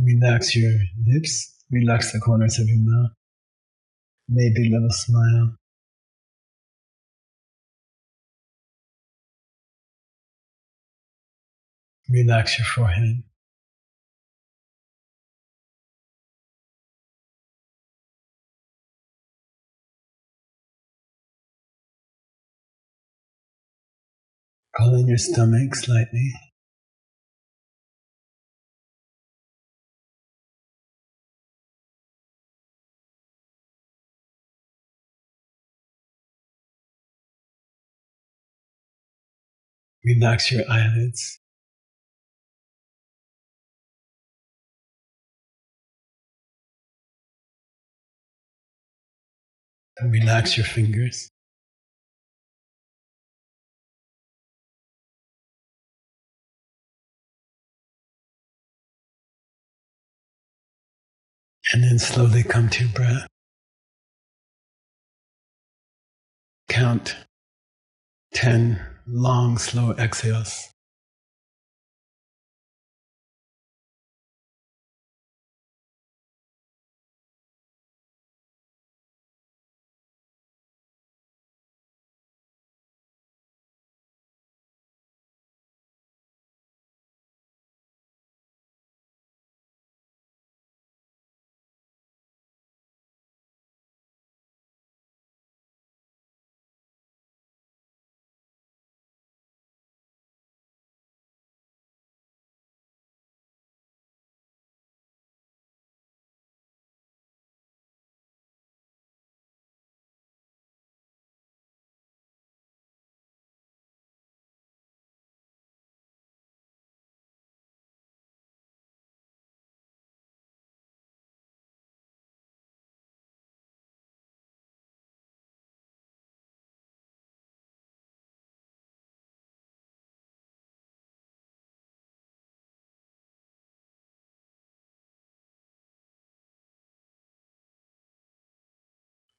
Relax your lips, relax the corners of your mouth, maybe a little smile. Relax your forehead. Pull in your stomach slightly. Relax your eyelids. And relax your fingers. And then slowly come to your breath. Count 10 long, slow exhales.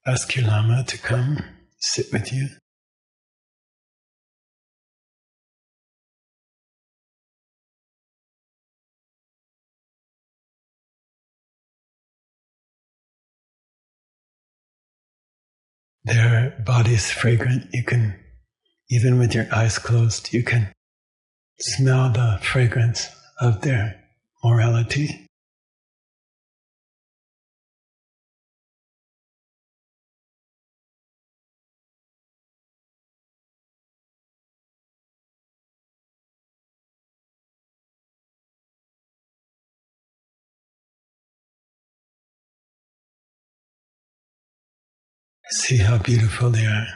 Ask your Lama to come sit with you. Their body is fragrant. You can, even with your eyes closed, you can smell the fragrance of their morality. See how beautiful they are.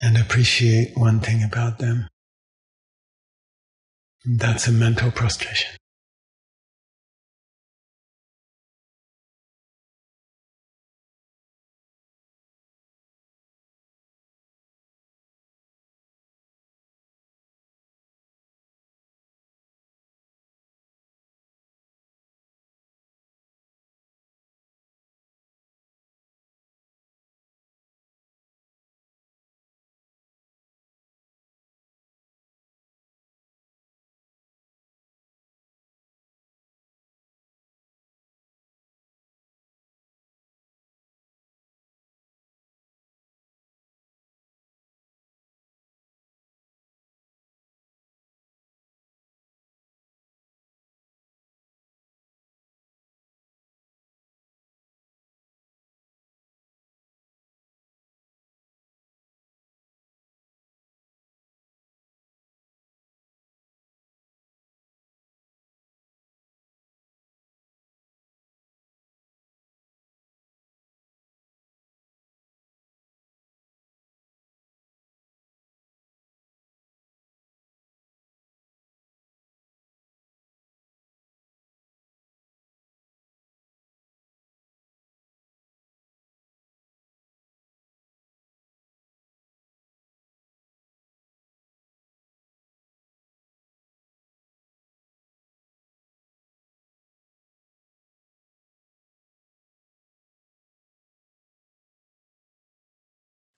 And appreciate one thing about them. That's a mental prostration.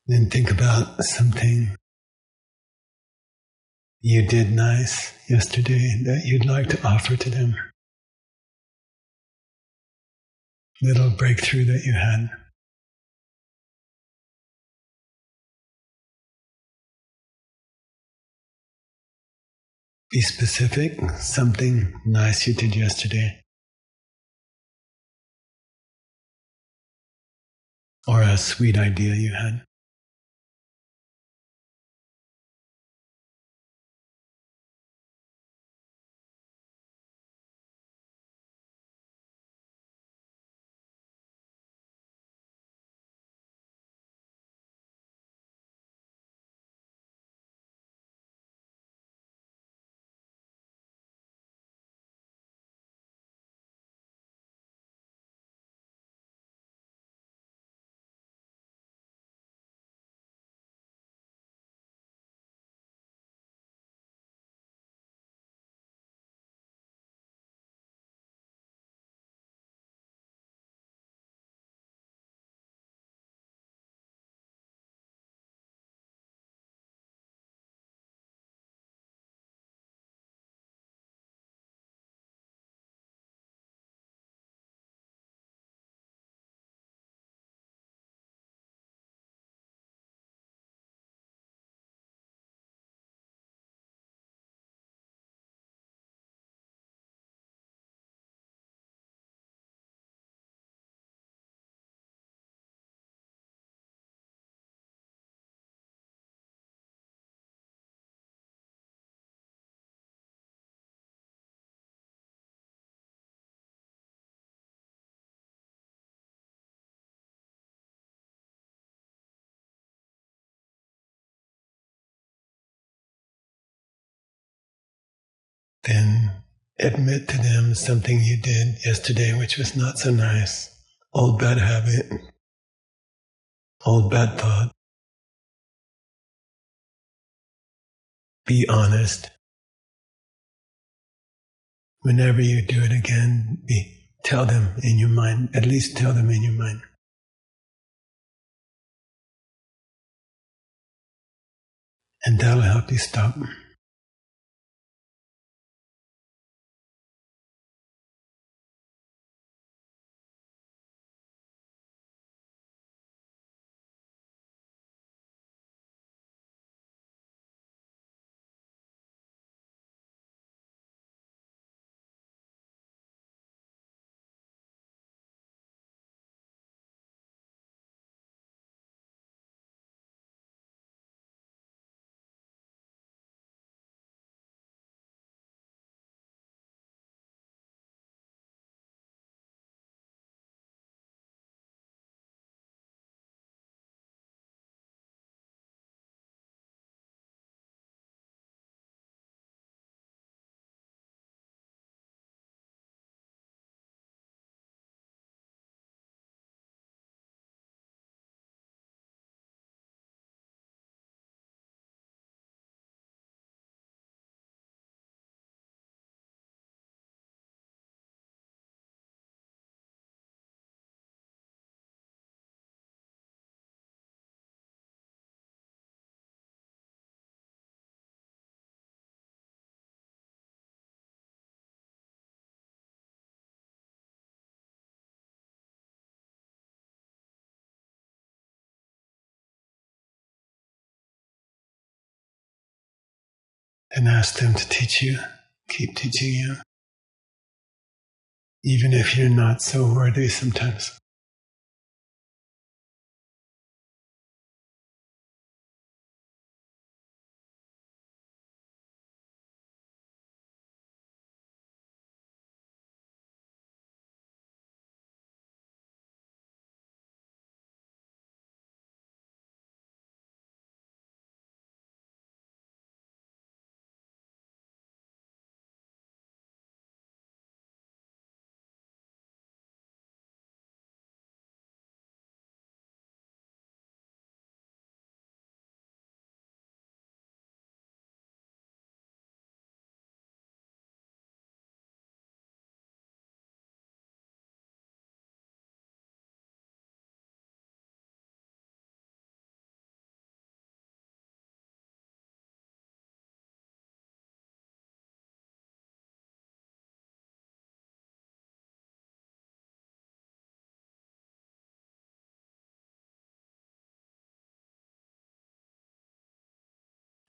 Then think about something you did nice yesterday that you'd like to offer to them. Little breakthrough that you had. Be specific, something nice you did yesterday. Or a sweet idea you had. Then admit to them something you did yesterday which was not so nice. Old bad habit, old bad thought. Be honest. Whenever you do it again, tell them in your mind, at least tell them in your mind. And that'll help you stop. And ask them to teach you, keep teaching you, even if you're not so worthy sometimes.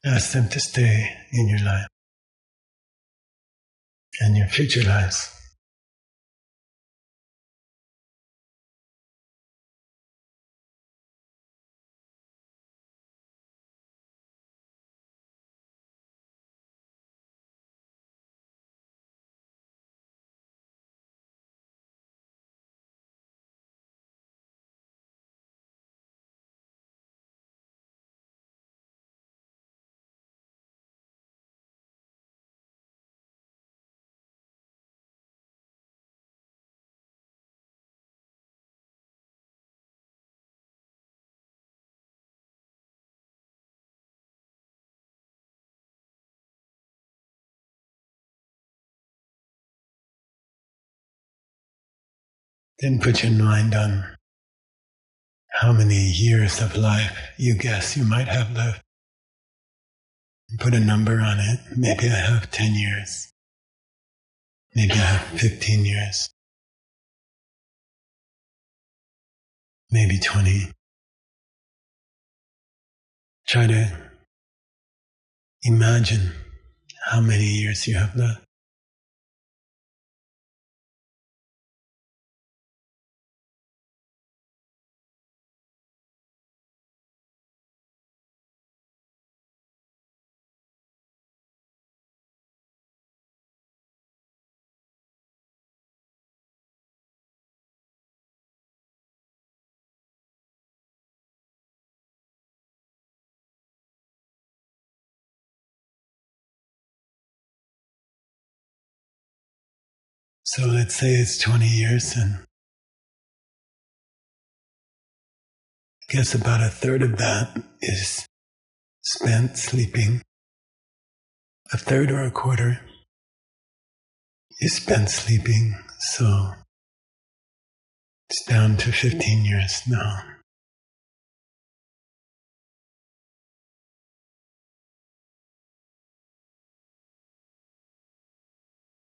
Ask them to stay in your life and your future lives. Then put your mind on how many years of life you guess you might have left. Put a number on it. Maybe I have 10 years. Maybe I have 15 years. Maybe 20. Try to imagine how many years you have left. So let's say it's 20 years, and I guess about a third of that is spent sleeping. A third or a quarter is spent sleeping, so it's down to 15 years now.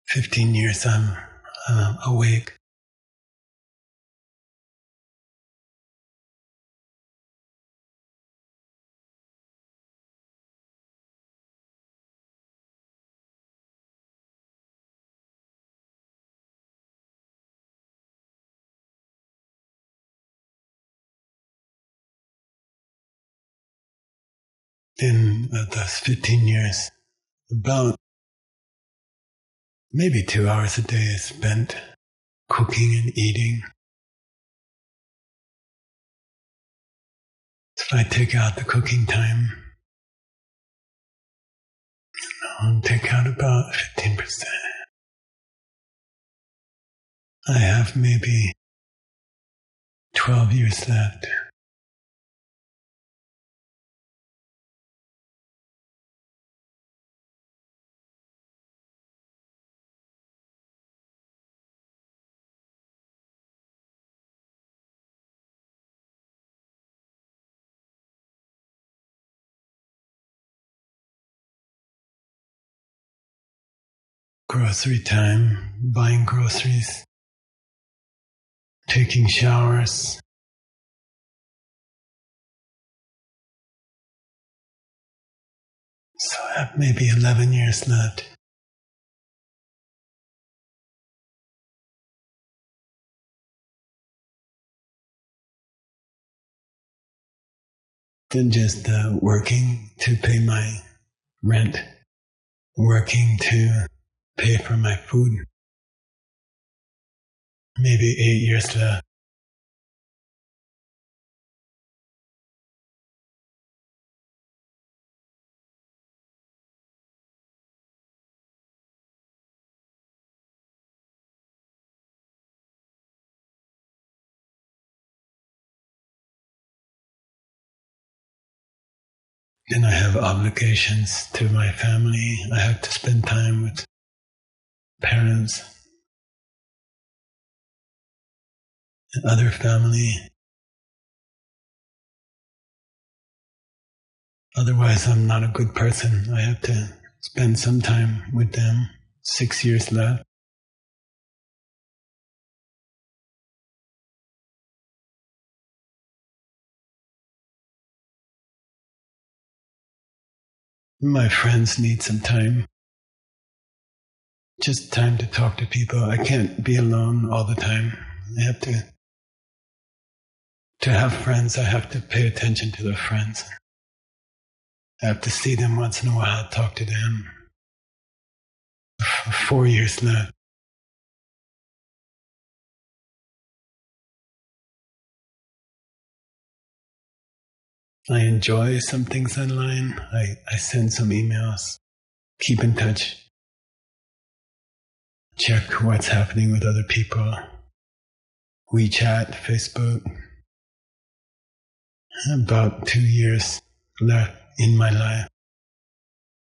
15 years I'm awake. In those 15 years, about maybe 2 hours a day is spent cooking and eating. If I take out the cooking time, I'll take out about 15%. I have maybe 12 years left. Grocery time, buying groceries, taking showers. So I have maybe 11 years left. Then just working to pay my rent, working to pay for my food. Maybe 8 years left. Then I have obligations to my family. I have to spend time with parents and other family. Otherwise, I'm not a good person. I have to spend some time with them. 6 years left. My friends need some time, just time to talk to people. I can't be alone all the time. I have to have friends, I have to pay attention to the friends. I have to see them once in a while, talk to them. For 4 years now. I enjoy some things online. I send some emails, keep in touch, check what's happening with other people. WeChat, Facebook. About 2 years left in my life.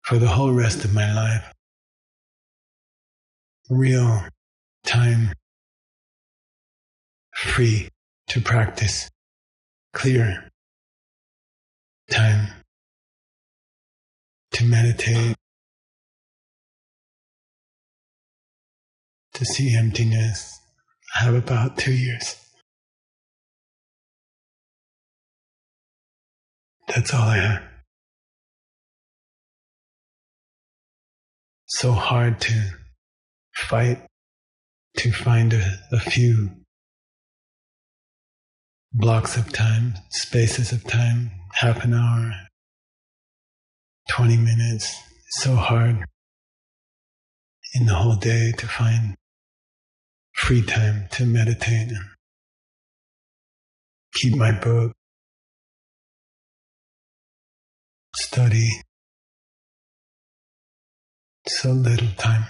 For the whole rest of my life. Real time, free to practice. Clear time to meditate, to see emptiness. I have about 2 years. That's all I have. So hard to fight to find a few blocks of time, spaces of time, half an hour, 20 minutes. It's so hard in the whole day to find free time to meditate and keep my book, study. So little time.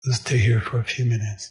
We'll stay here for a few minutes.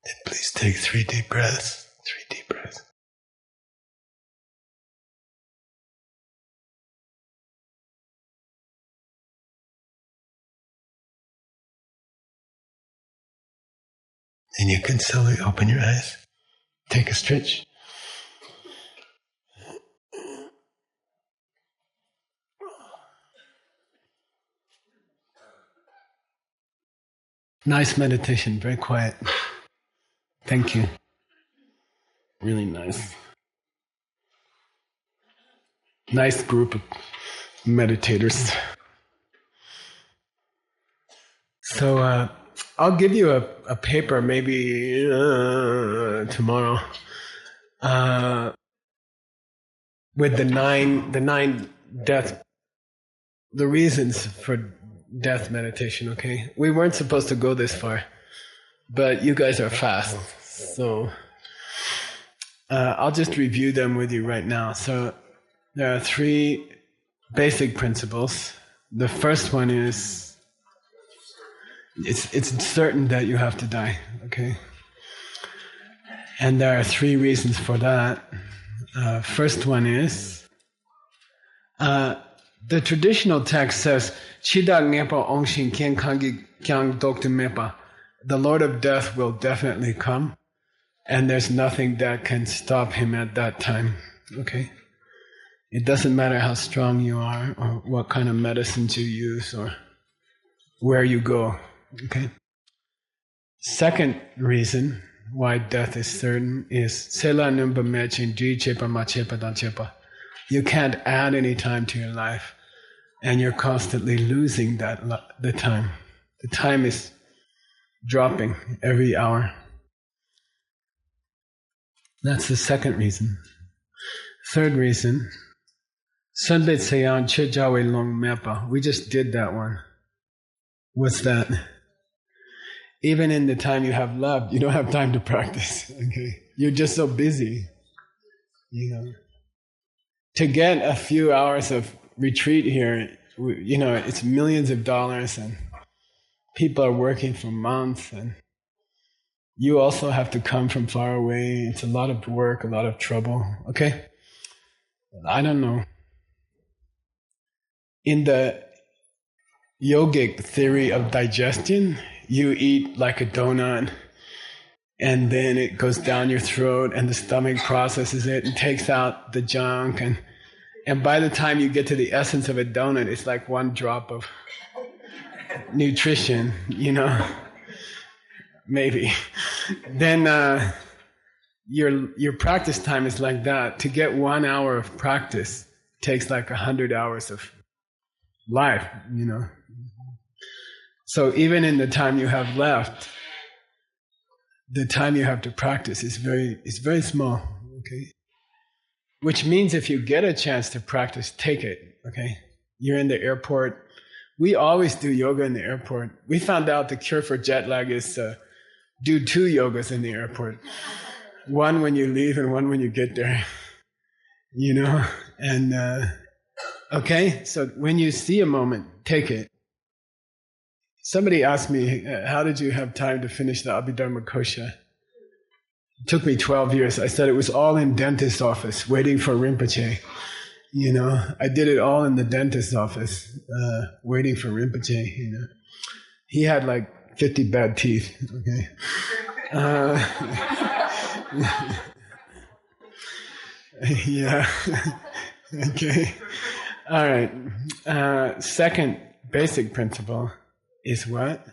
Then please take 3 deep breaths. 3 deep breaths. Then you can slowly open your eyes. Take a stretch. Nice meditation, very quiet. Thank you. Really nice. Nice group of meditators. So I'll give you a paper maybe tomorrow with the nine death, the reasons for death meditation. Okay, we weren't supposed to go this far, but you guys are fast, so I'll just review them with you right now. So there are 3 basic principles. The first one is it's certain that you have to die, okay? And there are 3 reasons for that. First one is the traditional text says Chida Ngepa Ongshin Kien Kangi Kyang Dokta Mepa. The Lord of Death will definitely come, and there's nothing that can stop him at that time. Okay? It doesn't matter how strong you are or what kind of medicines you use or where you go. Okay? Second reason why death is certain is Sela Numba Mechin Ji Chepa Ma Chepa Dan Chepa. You can't add any time to your life, and you're constantly losing the time. The time is dropping every hour. That's the second reason. Third reason, Sunbet Sayan Chejawe Long Mepa. We just did that one. What's that? Even in the time you have left, you don't have time to practice. Okay, you're just so busy. To get a few hours of retreat here, it's millions of dollars, and people are working for months, and you also have to come from far away. It's a lot of work, a lot of trouble. Okay, I don't know. In the yogic theory of digestion, you eat like a donut, and then it goes down your throat, and the stomach processes it and takes out the junk, and by the time you get to the essence of a donut, it's like 1 drop of nutrition, maybe. Then your practice time is like that. To get 1 hour of practice takes like 100 hours of life, So even in the time you have left, the time you have to practice is very small, okay? Which means if you get a chance to practice, take it, okay? You're in the airport. We always do yoga in the airport. We found out the cure for jet lag is do 2 yogas in the airport. One when you leave and one when you get there, And, okay, so when you see a moment, take it. Somebody asked me, how did you have time to finish the Abhidharma Kosha? It took me 12 years. I said it was all in dentist's office, waiting for Rinpoche. I did it all in the dentist's office, waiting for Rinpoche. He had like 50 bad teeth. Okay. Yeah. Okay. All right. Second basic principle is what?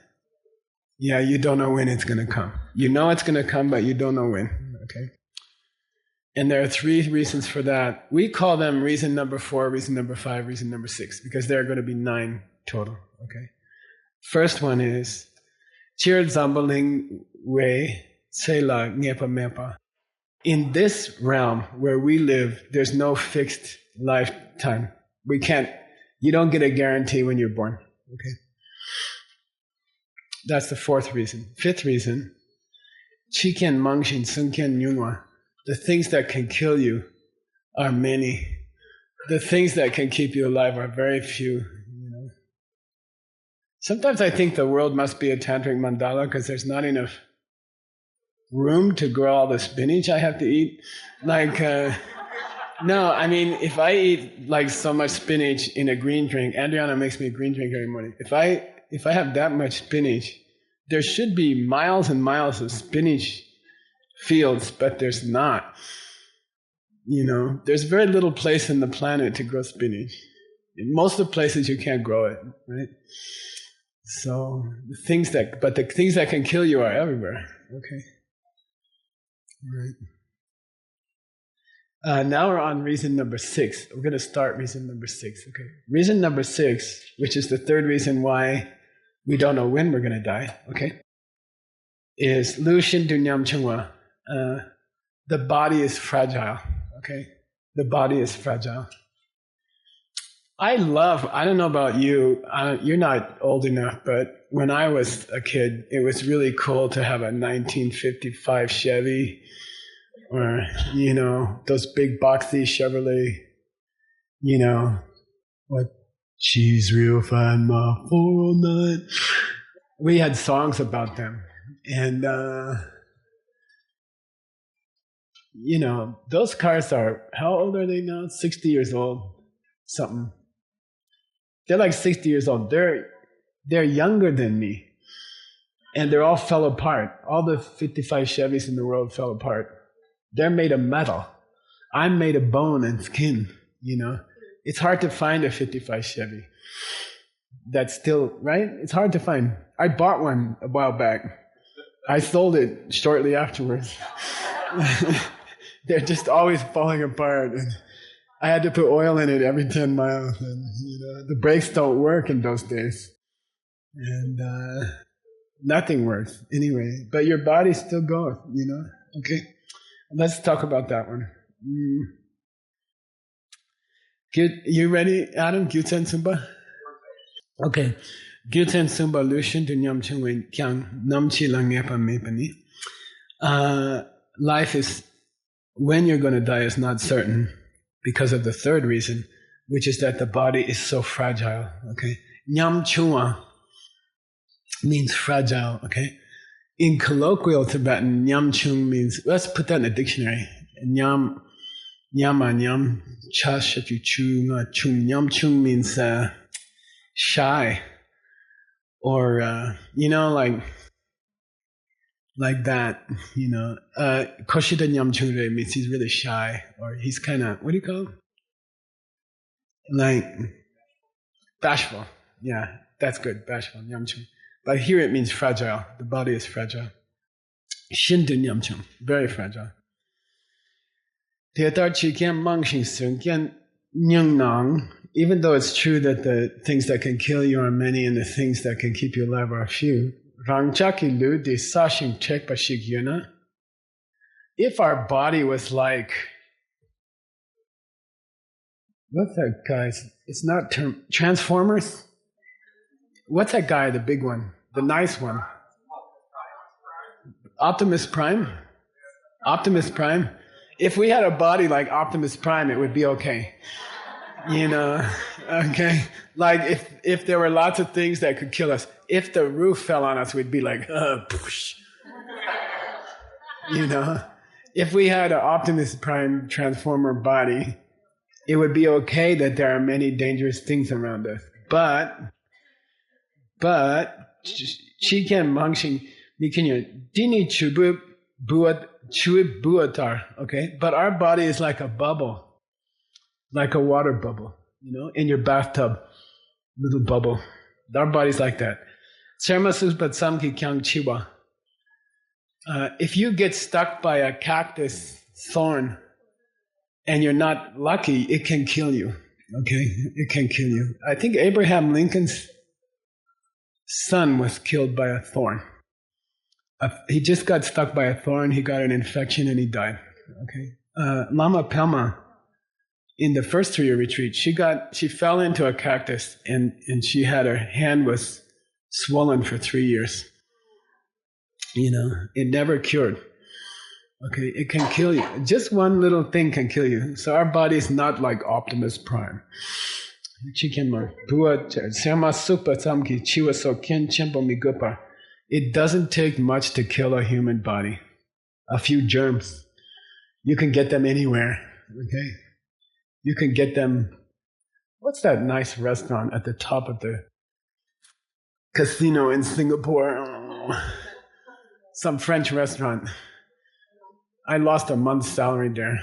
Yeah, you don't know when it's going to come. You know it's going to come, but you don't know when. Okay? And there are 3 reasons for that. We call them reason number 4, reason number 5, reason number 6, because there are going to be 9 total. Okay? First one is Chir Zambaling Wei Tsela Ngepa Mepa. In this realm where we live, there's no fixed lifetime. You don't get a guarantee when you're born. Okay? That's the 4th reason. 5th reason, Chiken Mangshin Sunken Nyungwa. The things that can kill you are many. The things that can keep you alive are very few. Sometimes I think the world must be a tantric mandala because there's not enough room to grow all the spinach I have to eat. Like, no, I mean, if I eat like so much spinach in a green drink, Adriana makes me a green drink every morning. If I have that much spinach, there should be miles and miles of spinach fields, but there's not. There's very little place in the planet to grow spinach. In most of the places you can't grow it, right? So the things that can kill you are everywhere. Okay. Right. Now we're on reason number 6. We're going to start reason number 6. Okay. Reason number 6, which is the third reason why we don't know when we're going to die. Okay. Is Lu Shin Du Nyam Chungwa. The body is fragile. Okay. The body is fragile. I don't know about you, you're not old enough, but when I was a kid, it was really cool to have a 1955 Chevy or, those big boxy Chevrolet, what, she's real fine, my 409. We had songs about them. And, those cars are, how old are they now? 60 years old, something. They're like 60 years old. They're younger than me. And they're all fell apart. All the 55 Chevys in the world fell apart. They're made of metal. I'm made of bone and skin, It's hard to find a 55 Chevy. That's still, right? It's hard to find. I bought one a while back. I sold it shortly afterwards. They're just always falling apart. And I had to put oil in it every 10 miles, and the brakes don't work in those days, and nothing works anyway. But your body still goes, Okay, let's talk about that one. You ready, Adam? Gyuten Sumba. Okay, Gyuten Sumba Lushin Du Nyam Chungwen Kyang Namchi Langepa Mepani. Life is, when you're going to die is not certain. Because of the third reason, which is that the body is so fragile. Okay, Nyam Chua means fragile. Okay, in colloquial Tibetan, Nyam Chung means. Let's put that in the dictionary. Nyam, nyam, cha shachu chu chung. Nyam Chung means shy, or like that. Koshida Nyam Chungre means he's really shy, or he's kind of, what do you call him? Like bashful. Yeah, that's good. Bashful, Nyam Chung. But here it means fragile. The body is fragile. Shindu Nyam Chung, very fragile. Even though it's true that the things that can kill you are many and the things that can keep you alive are few, if our body was like, what's that guy's? It's not Transformers? What's that guy, the big one? The nice one? Optimus Prime? Optimus Prime? If we had a body like Optimus Prime, it would be okay. Okay? Like if there were lots of things that could kill us, if the roof fell on us, we'd be like, poosh. If we had an Optimus Prime Transformer body, it would be okay that there are many dangerous things around us. But, Chiken Mangshing, Dini Chubu Buatar, okay? But our body is like a bubble, like a water bubble, in your bathtub, little bubble. Our body's like that. If you get stuck by a cactus thorn and you're not lucky, it can kill you. Okay? It can kill you. I think Abraham Lincoln's son was killed by a thorn. He just got stuck by a thorn, he got an infection, and he died. Okay? Lama Pelma, in the first 3-year retreat, she fell into a cactus and her hand was swollen for 3 years. It never cured. Okay, it can kill you. Just one little thing can kill you. So our body is not like Optimus Prime. It doesn't take much to kill a human body. a few germs. You can get them anywhere, okay? You can get them, what's that nice restaurant at the top of the casino in Singapore? Oh, some French restaurant. I lost a month's salary there.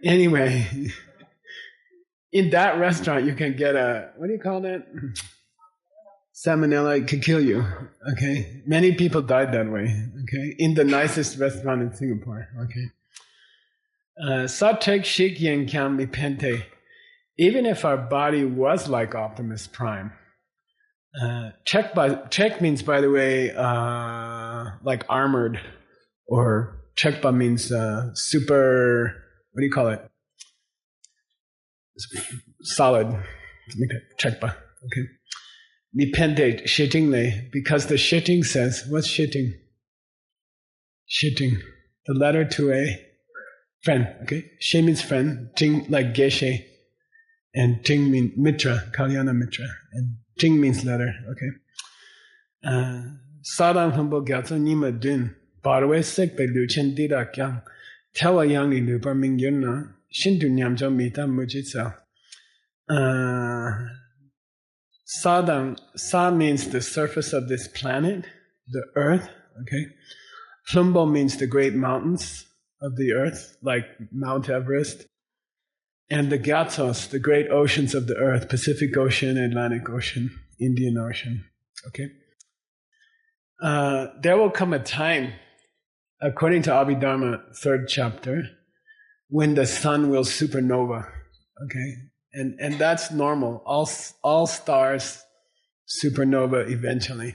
Anyway, in that restaurant, you can get what do you call that? Salmonella could kill you, okay? Many people died that way, okay? In the nicest restaurant in Singapore, okay? Satek Shikyen Kyam Mipente. Even if our body was like Optimus Prime, Chekpa means, by the way, like armored, or Chekpa means super, what do you call it? Solid. Okay, Chekpa, okay? Mipente, shittingly, because the shitting says, what's shitting? Shitting. The letter to a friend, okay? She means friend, ting like geshe, and ting means mitra, kalyana mitra, and ting means letter, okay? Sadam humbo gyatso nima dun, barwe sek pe luchen dida kyang, tawa yang li lupa ming yunna, shindu nyamjo mita mujitsa. Sadam, Sa means the surface of this planet, the earth, okay? Plumbo means the great mountains of the earth, like Mount Everest. And the Gyatsos, the great oceans of the earth, Pacific Ocean, Atlantic Ocean, Indian Ocean, okay? There will come a time, according to Abhidharma, 3rd chapter, when the sun will supernova, okay? And that's normal. All stars supernova eventually.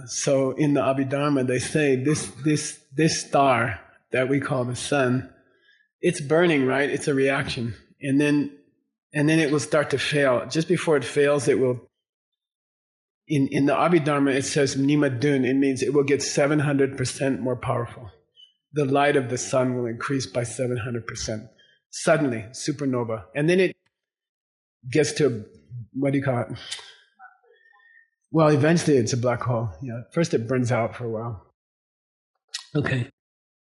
So in the Abhidharma, they say this star that we call the sun, it's burning, right? It's a reaction, and then it will start to fail. Just before it fails, it will. In the Abhidharma, it says nimadun. It means it will get 700% more powerful. The light of the sun will increase by 700%. Suddenly, supernova. And then it gets to, what do you call it? Well, eventually it's a black hole. Yeah. First it burns out for a while. Okay.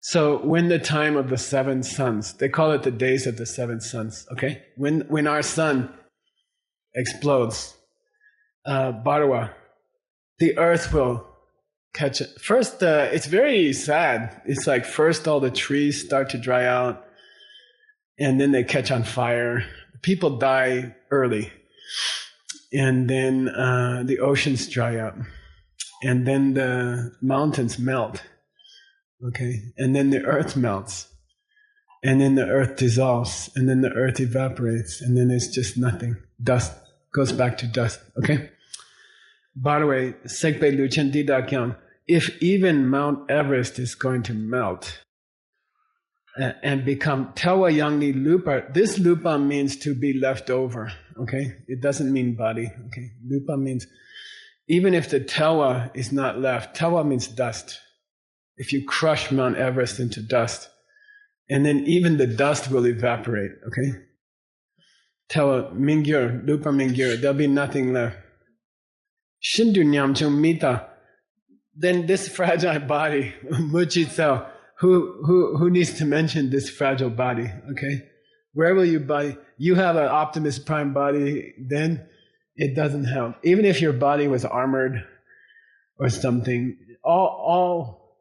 So when the time of the 7 suns, they call it the days of the 7 suns, okay? When our sun explodes, Bharwa, the earth will catch it. First, it's very sad. It's like first all the trees start to dry out, and then they catch on fire. People die early. And then the oceans dry up. And then the mountains melt. Okay? And then the earth melts. And then the earth dissolves. And then the earth evaporates. And then it's just nothing. Dust goes back to dust. Okay? By the way, Sekpe Luchen Didakyang, if even Mount Everest is going to melt, and become Tawa Yangni Lupa. This Lupa means to be left over, okay? It doesn't mean body, okay? Lupa means, even if the Tawa is not left, Tawa means dust. If you crush Mount Everest into dust, and then even the dust will evaporate, okay? Tawa Mingyur, Lupa Mingyur, there'll be nothing left. Shindu Nyamchung Mita, then this fragile body, Mujitsa, Who needs to mention this fragile body, okay? Where will your body, you have an Optimus Prime body, then it doesn't help. Even if your body was armored or something, all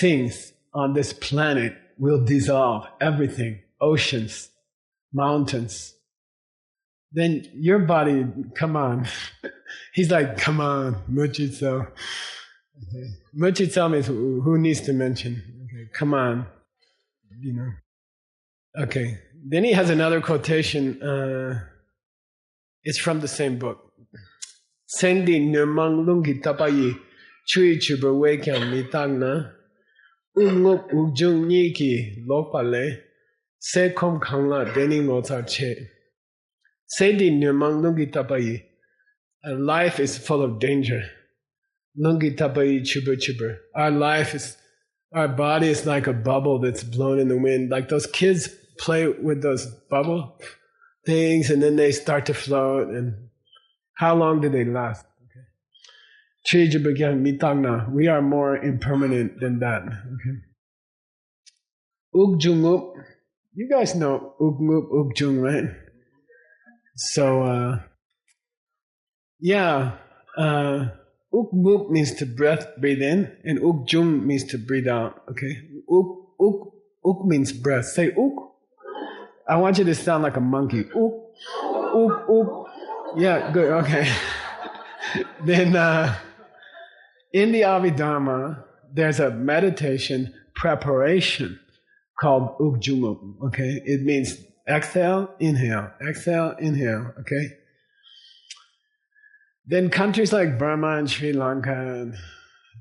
things on this planet will dissolve, everything, oceans, mountains. Then your body, come on. He's like, come on, Muchitsu. Okay. Muchitsu means who needs to mention? Okay, come on, you know. Okay. Then he has another quotation. It's from the same book. Sendi nemang lungi tapayi chui chuber wekyang mitagna ungup ujung niki lopale se kom kangla deni ngotar che. Sendi nemang lungi tapayi. Life is full of danger. Lungi tapai chuber chuber. Our body is like a bubble that's blown in the wind. Like those kids play with those bubble things and then they start to float. And how long do they last? Okay. We are more impermanent than that. Okay. Ugjungup. You guys know Ugmup, Ugjung, right? So, yeah. Ugmup means to breathe in, and Ugjung means to breathe out. Okay. Uk means breath. Say uk. I want you to sound like a monkey. Uk. Yeah, good. Okay. Then in the Abhidharma, there's a meditation preparation called Ukjungum. Okay, it means exhale, inhale, okay? Then countries like Burma and Sri Lanka and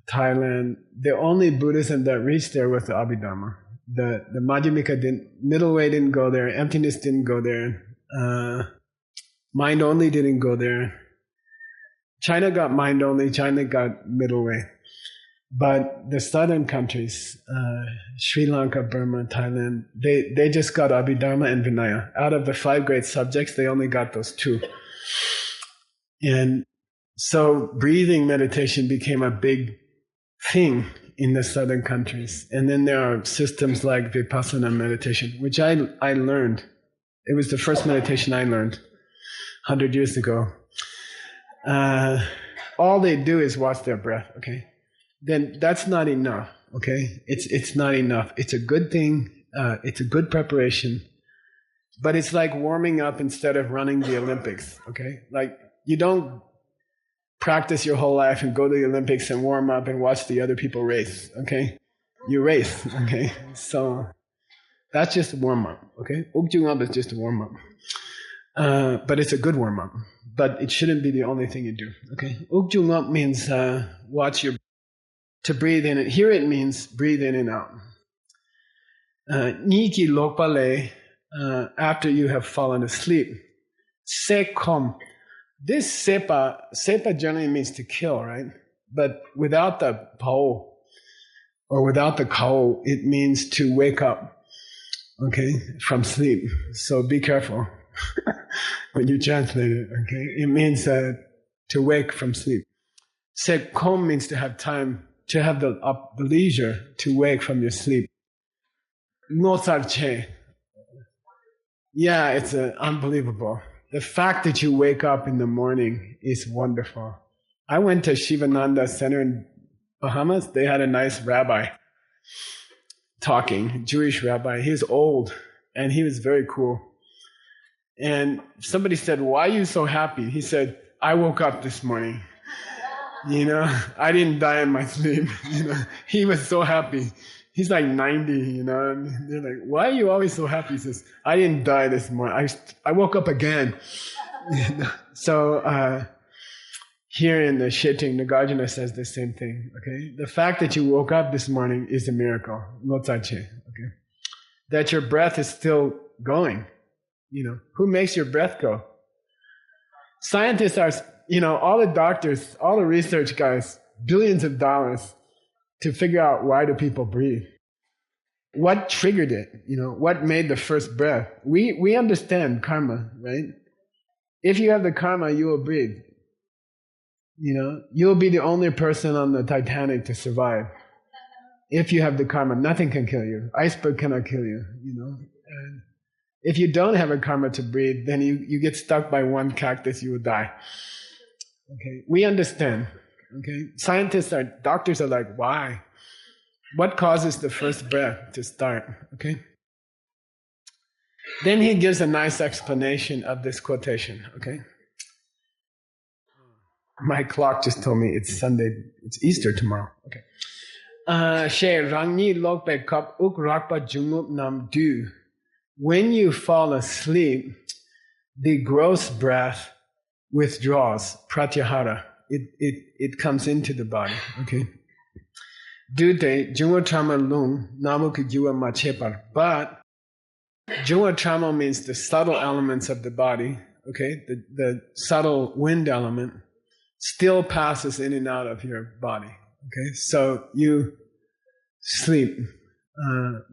Thailand, the only Buddhism that reached there was the Abhidharma. The Madhyamika middle way didn't go there, emptiness didn't go there, mind only didn't go there. China got mind only, China got middle way. But the southern countries, Sri Lanka, Burma, Thailand, they just got Abhidharma and Vinaya. Out of the 5 great subjects, they only got those 2. And so breathing meditation became a big thing in the southern countries. And then there are systems like Vipassana meditation, which I learned. It was the first meditation I learned 100 years ago. All they do is watch their breath, okay? Then that's not enough, okay? It's not enough. It's a good thing. It's a good preparation. But it's like warming up instead of running the Olympics, okay? Like, you don't practice your whole life and go to the Olympics and warm up and watch the other people race, okay? You race, okay? So that's just a warm-up, okay? Ukjung-up is just a warm-up. But it's a good warm-up. But it shouldn't be the only thing you do, okay? Ukjung-up means to breathe in. Here it means breathe in and out. Niki lokpale, after you have fallen asleep. Sekom. This sepa generally means to kill, right? But without the pao, or without the kao, it means to wake up, okay, from sleep. So be careful when you translate it, okay? It means to wake from sleep. Sekom means to have time, to have the leisure to wake from your sleep. Notarche. Yeah, it's unbelievable. The fact that you wake up in the morning is wonderful. I went to Shivananda Center in Bahamas. They had a nice rabbi talking, Jewish rabbi. He was old and he was very cool. And somebody said, "Why are you so happy?" He said, "I woke up this morning. You know, I didn't die in my sleep." You know, he was so happy. He's like 90, you know, and they're like, "Why are you always so happy?" He says, "I didn't die this morning. I woke up again." You know? So here in the Sheting, Nagarjuna says the same thing, okay? The fact that you woke up this morning is a miracle, Ngotsache, okay? That your breath is still going, you know. Who makes your breath go? Scientists are, you know, all the doctors, all the research guys, billions of dollars to figure out why do people breathe. What triggered it? You know, what made the first breath? We understand karma, right? If you have the karma, you will breathe. You know, you'll be the only person on the Titanic to survive. If you have the karma, nothing can kill you. Iceberg cannot kill you, you know. And if you don't have a karma to breathe, then you get stuck by one cactus, you will die. Okay, we understand. Okay, doctors are like, why? What causes the first breath to start? Okay. Then he gives a nice explanation of this quotation. Okay. My clock just told me it's Sunday. It's Easter tomorrow. Okay. She rangni lokpe kap uk rakpa jungup nam du. When you fall asleep, the gross breath withdraws, pratyahara. It comes into the body, okay? Dute jungotrama lung namuka jua machepar. But jungotrama means the subtle elements of the body, okay? The subtle wind element still passes in and out of your body, okay? So you sleep,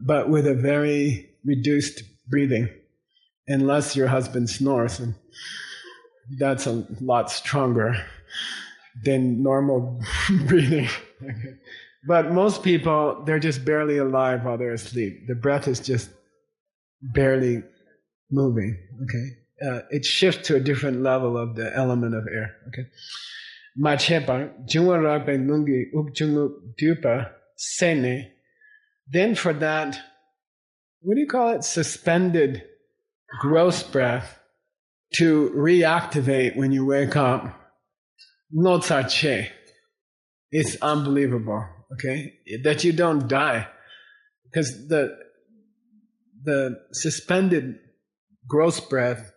but with a very reduced breathing, unless your husband snores, and that's a lot stronger. than normal breathing. Okay. But most people, they're just barely alive while they're asleep. The breath is just barely moving. Okay, it shifts to a different level of the element of air. Okay. Machepa, Jungwarape Nungi Upjungu Dupa Sene. Then for that, what do you call it? Suspended gross breath to reactivate when you wake up. No tsache. It's unbelievable. Okay, that you don't die, because the suspended gross breath,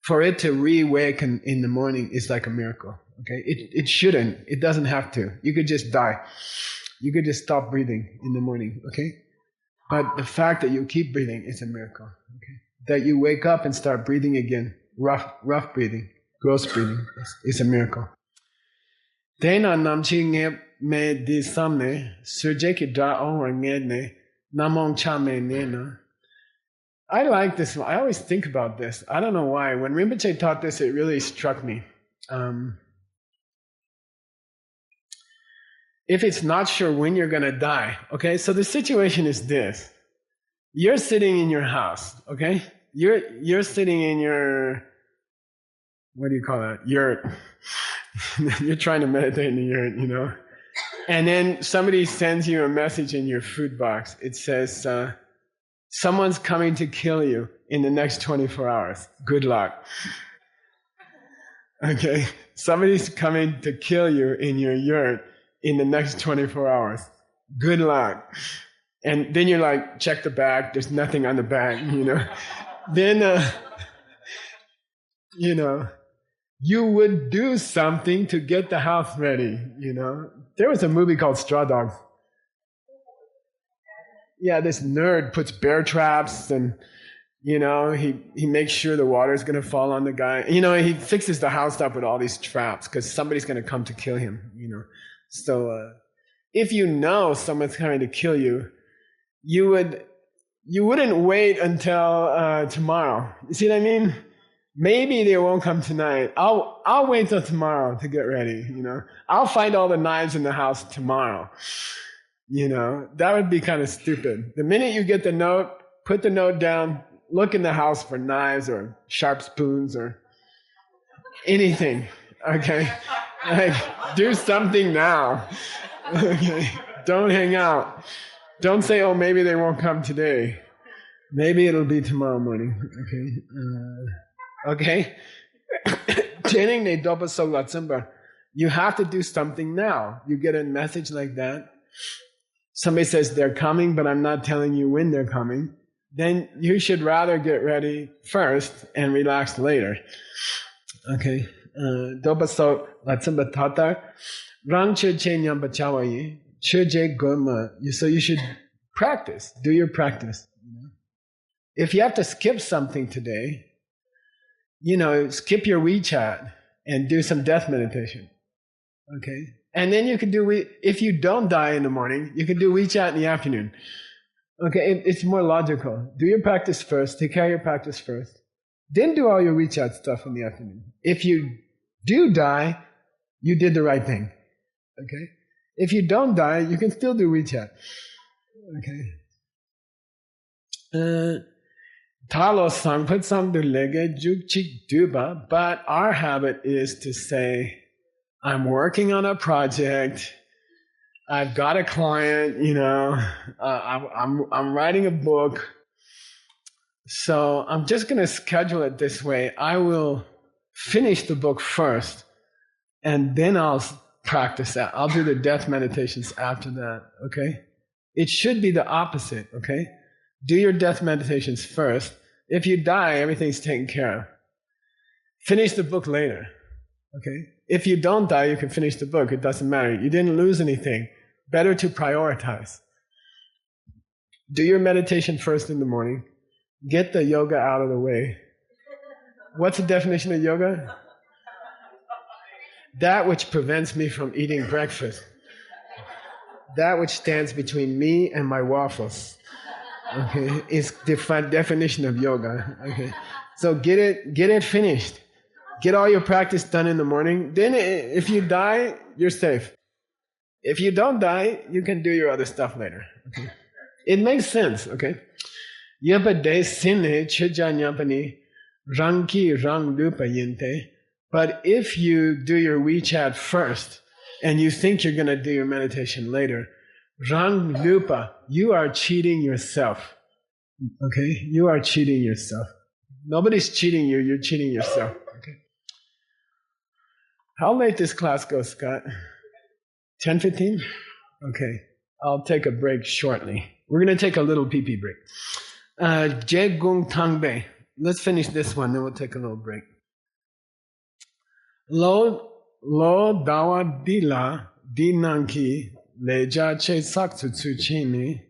for it to reawaken in the morning is like a miracle. Okay, it shouldn't. It doesn't have to. You could just die. You could just stop breathing in the morning. Okay, but the fact that you keep breathing is a miracle. Okay, that you wake up and start breathing again, rough breathing, gross breathing is a miracle. Dena namchi nge me di samne surjeki da onwa nge ne namong chame nena. I like this one. I always think about this. I don't know why. When Rinpoche taught this, it really struck me. If it's not sure when you're going to die, okay? So the situation is this. You're sitting in your house, okay? You're sitting in your, what do you call that? Yurt. You're trying to meditate in the yurt, you know? And then somebody sends you a message in your food box. It says, someone's coming to kill you in the next 24 hours. Good luck. Okay? Somebody's coming to kill you in your yurt in the next 24 hours. Good luck. And then you're like, check the bag. There's nothing on the bag, you know? Then, you know, you would do something to get the house ready, you know? There was a movie called Straw Dogs. Yeah, this nerd puts bear traps and, you know, he makes sure the water's going to fall on the guy. You know, he fixes the house up with all these traps because somebody's going to come to kill him, you know. So if you know someone's coming to kill you, you wouldn't wait until tomorrow. You see what I mean? Maybe they won't come tonight. I'll wait till tomorrow to get ready, you know. I'll find all the knives in the house tomorrow. You know, that would be kind of stupid. The minute you get the note, put the note down, look in the house for knives or sharp spoons or anything, okay? Like, do something now, okay? Don't hang out. Don't say, oh, maybe they won't come today. Maybe it'll be tomorrow morning, okay? You have to do something now. You get a message like that. Somebody says they're coming, but I'm not telling you when they're coming. Then you should rather get ready first and relax later. Okay? So you should practice. Do your practice. If you have to skip something today, you know, skip your WeChat and do some death meditation. Okay? And then you can do, if you don't die in the morning, you can do WeChat in the afternoon. Okay, it's more logical. Do your practice first, take care of your practice first. Then do all your WeChat stuff in the afternoon. If you do die, you did the right thing. Okay? If you don't die, you can still do WeChat. Okay? But our habit is to say, I'm working on a project. I've got a client, you know. I'm writing a book. So I'm just going to schedule it this way. I will finish the book first, and then I'll practice that. I'll do the death meditations after that, okay? It should be the opposite, okay? Do your death meditations first. If you die, everything's taken care of. Finish the book later, okay? If you don't die, you can finish the book. It doesn't matter. You didn't lose anything. Better to prioritize. Do your meditation first in the morning. Get the yoga out of the way. What's the definition of yoga? That which prevents me from eating breakfast. That which stands between me and my waffles. Okay, is the definition of yoga. Okay, so get it finished. Get all your practice done in the morning. Then if you die, you're safe. If you don't die, you can do your other stuff later. Okay? It makes sense, okay? Yabade sine chijanyapani rangi rang lupa yente. But if you do your WeChat first and you think you're going to do your meditation later, rang lupa, you are cheating yourself. Okay? You are cheating yourself. Nobody's cheating you, you're cheating yourself. Okay? How late does class go, Scott? 10:15? Okay. I'll take a break shortly. We're going to take a little pee-pee break. Je Gung Tangbe. Let's finish this one, then we'll take a little break. Lo dawa dila dinanki leja che saktu tsu chini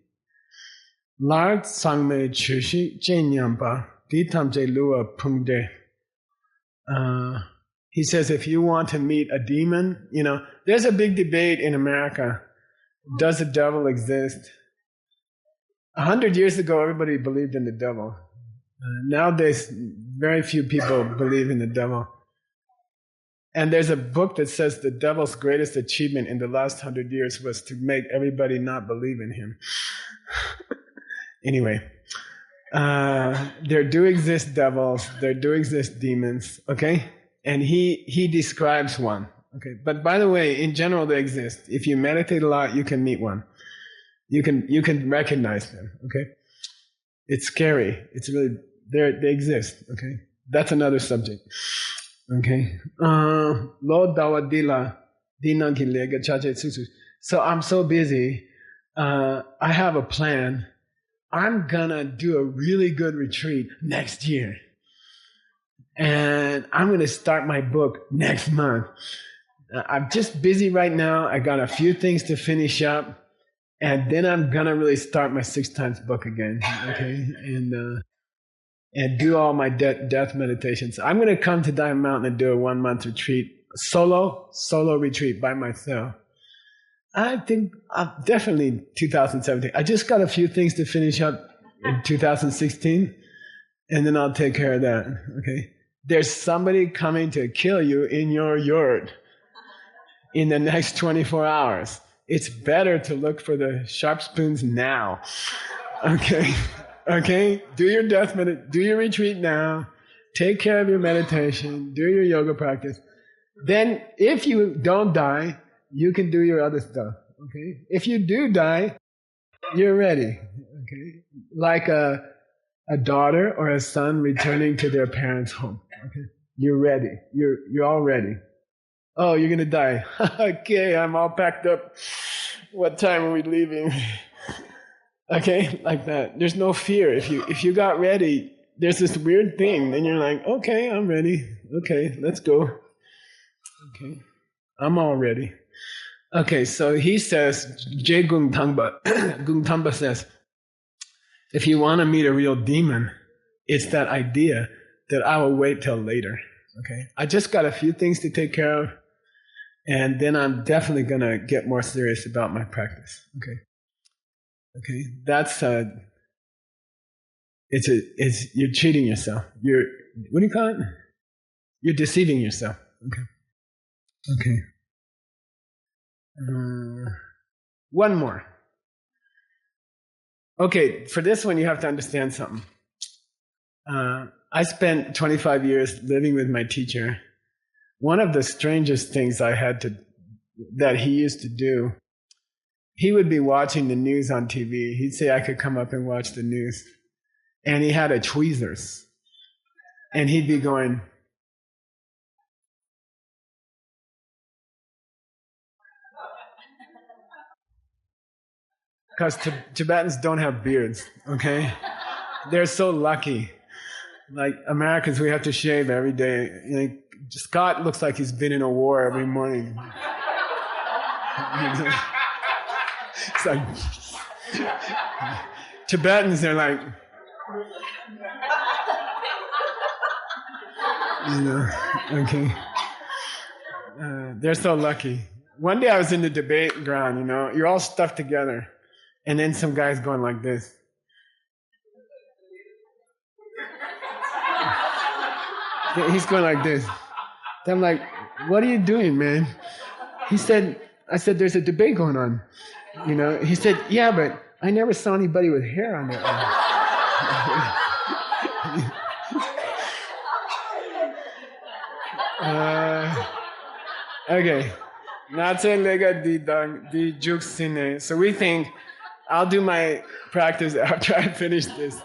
lart sangme chushi chenyamba ditam je lua pungde. He says if you want to meet a demon, there's a big debate in America. Does the devil exist? 100 years ago, everybody believed in the devil. Nowadays, very few people believe in the devil. And there's a book that says the devil's greatest achievement in the last 100 years was to make everybody not believe in him. Anyway, there do exist devils, there do exist demons, okay? And he describes one, okay? But by the way, in general, they exist. If you meditate a lot, you can meet one. You can recognize them, okay? It's scary. It's really, they exist, okay? That's another subject, okay? Lo dawadila dinanki lega chache susu. So I'm so busy. I have a plan. I'm gonna do a really good retreat next year. And I'm gonna start my book next month. I'm just busy right now. I got a few things to finish up. And then I'm gonna really start my 6 times book again, okay? And do all my death meditations. I'm gonna come to Diamond Mountain and do a 1-month retreat, solo retreat by myself. I think definitely 2017. I just got a few things to finish up in 2016, and then I'll take care of that, okay? There's somebody coming to kill you in your yurt in the next 24 hours. It's better to look for the sharp spoons now. Okay? Okay? Do your retreat now. Take care of your meditation. Do your yoga practice. Then, if you don't die, you can do your other stuff. Okay? If you do die, you're ready. Okay? Like a daughter or a son returning to their parents' home. Okay? You're ready. You're all ready. Oh, you're gonna die. Okay, I'm all packed up. What time are we leaving? Okay, like that. There's no fear. If you got ready, there's this weird thing. Then you're like, okay, I'm ready. Okay, let's go. Okay, I'm all ready. Okay, so he says, Jay Gung Tangpa says, if you want to meet a real demon, it's that idea that I will wait till later. Okay, I just got a few things to take care of. And then I'm definitely going to get more serious about my practice. Okay. That's you're cheating yourself. What do you call it? You're deceiving yourself. Okay. One more. Okay, for this one you have to understand something. I spent 25 years living with my teacher. One of the strangest things that he used to do, he would be watching the news on TV. He'd say I could come up and watch the news. And he had a tweezers. And he'd be going, because Tibetans don't have beards, okay? They're so lucky. Like Americans, we have to shave every day. Scott looks like he's been in a war every morning. It's like Tibetans, they're like, okay. They're so lucky. One day I was in the debate ground, you're all stuck together, and then some guy's going like this. He's going like this. Then I'm like, what are you doing, man? He said, I said, there's a debate going on. You know, he said, yeah, but I never saw anybody with hair on their arm. Okay. So we think I'll do my practice after I finish this.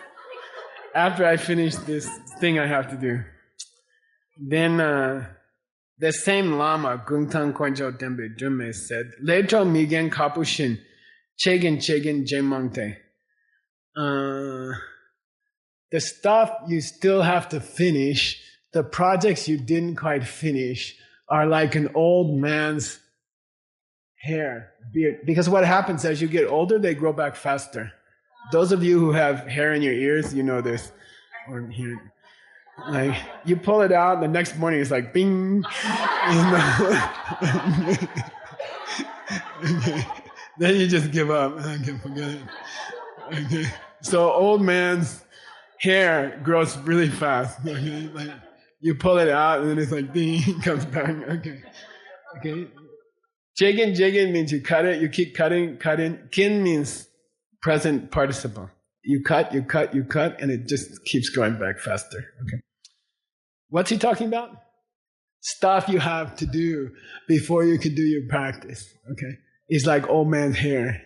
After I finish this thing I have to do. Then the same Lama, Gungtang Kwanjo Dembe Drume, said, Leto Migen Kapushin, Chegen Jemangte. The stuff you still have to finish, the projects you didn't quite finish, are like an old man's hair, beard. Because what happens as you get older, they grow back faster. Those of you who have hair in your ears, you know this. Or here. Like, you pull it out, the next morning it's like, bing. Okay. Then you just give up. I can forget it. Okay. So old man's hair grows really fast. Okay? Like, you pull it out and then it's like, ding, it comes back. Okay. Okay. Jiggin means you cut it, you keep cutting. Kin means present participle. You cut, and it just keeps going back faster. Okay. What's he talking about? Stuff you have to do before you can do your practice. Okay. It's like old man's hair.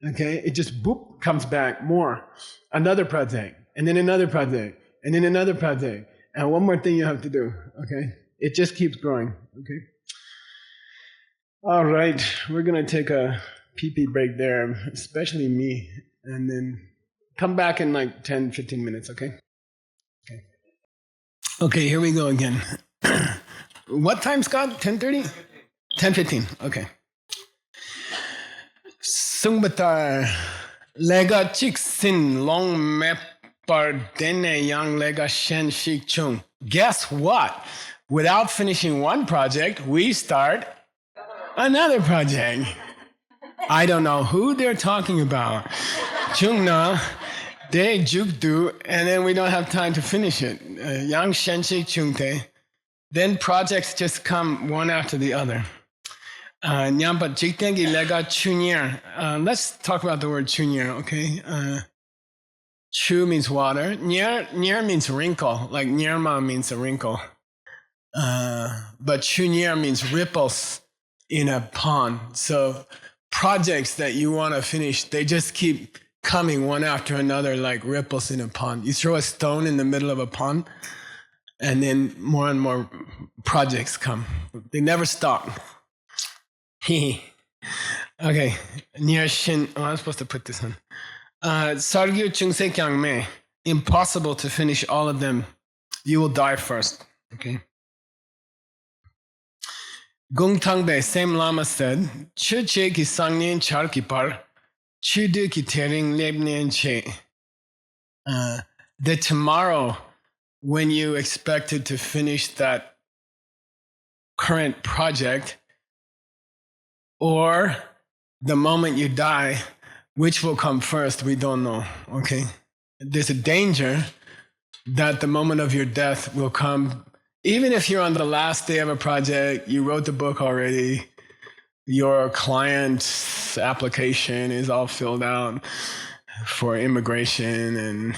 Okay. It just boop comes back more. Another project, and then another project, and then another project, and one more thing you have to do. Okay. It just keeps growing. Okay. All right. We're gonna take a pee-pee break there, especially me, and then come back in like 10, 15 minutes, okay? Okay, here we go again. What time, Scott? 10:30? 10:15, okay. Sungbatar lega chik sin long mepar dene yang lega shen shik chung. Guess what? Without finishing one project, we start another project. I don't know who they're talking about. Chungna, they jukdu, and then we don't have time to finish it. Yang shenshik chungte. Then projects just come one after the other. Nyamba jiktengi lega chunyer. Let's talk about the word chunyer, okay? Chu means water. Nyer means wrinkle, like nyerma means a wrinkle. But chunyer means ripples in a pond. So projects that you want to finish, they just keep coming one after another like ripples in a pond. You throw a stone in the middle of a pond, and then more and more projects come. They never stop. Okay. Near Shin. Oh, I'm supposed to put this on. Sargyu Chungse Kyang Me. Impossible to finish all of them. You will die first. Okay. Gung Tangbe, same Lama said, Chu che ki sangnian char ki par, chu du ki tering lebnian che. The tomorrow, when you expected to finish that current project, or the moment you die, which will come first, we don't know, okay? There's a danger that the moment of your death will come. Even if you're on the last day of a project, you wrote the book already, your client's application is all filled out for immigration, and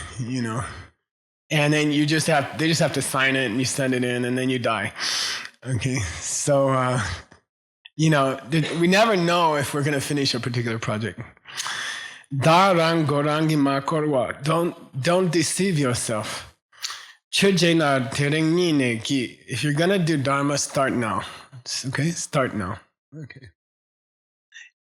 and then they just have to sign it and you send it in and then you die. Okay, so we never know if we're going to finish a particular project. Darang gorangi makorwa. Don't deceive yourself. If you're going to do Dharma, start now. Okay? Start now. Okay.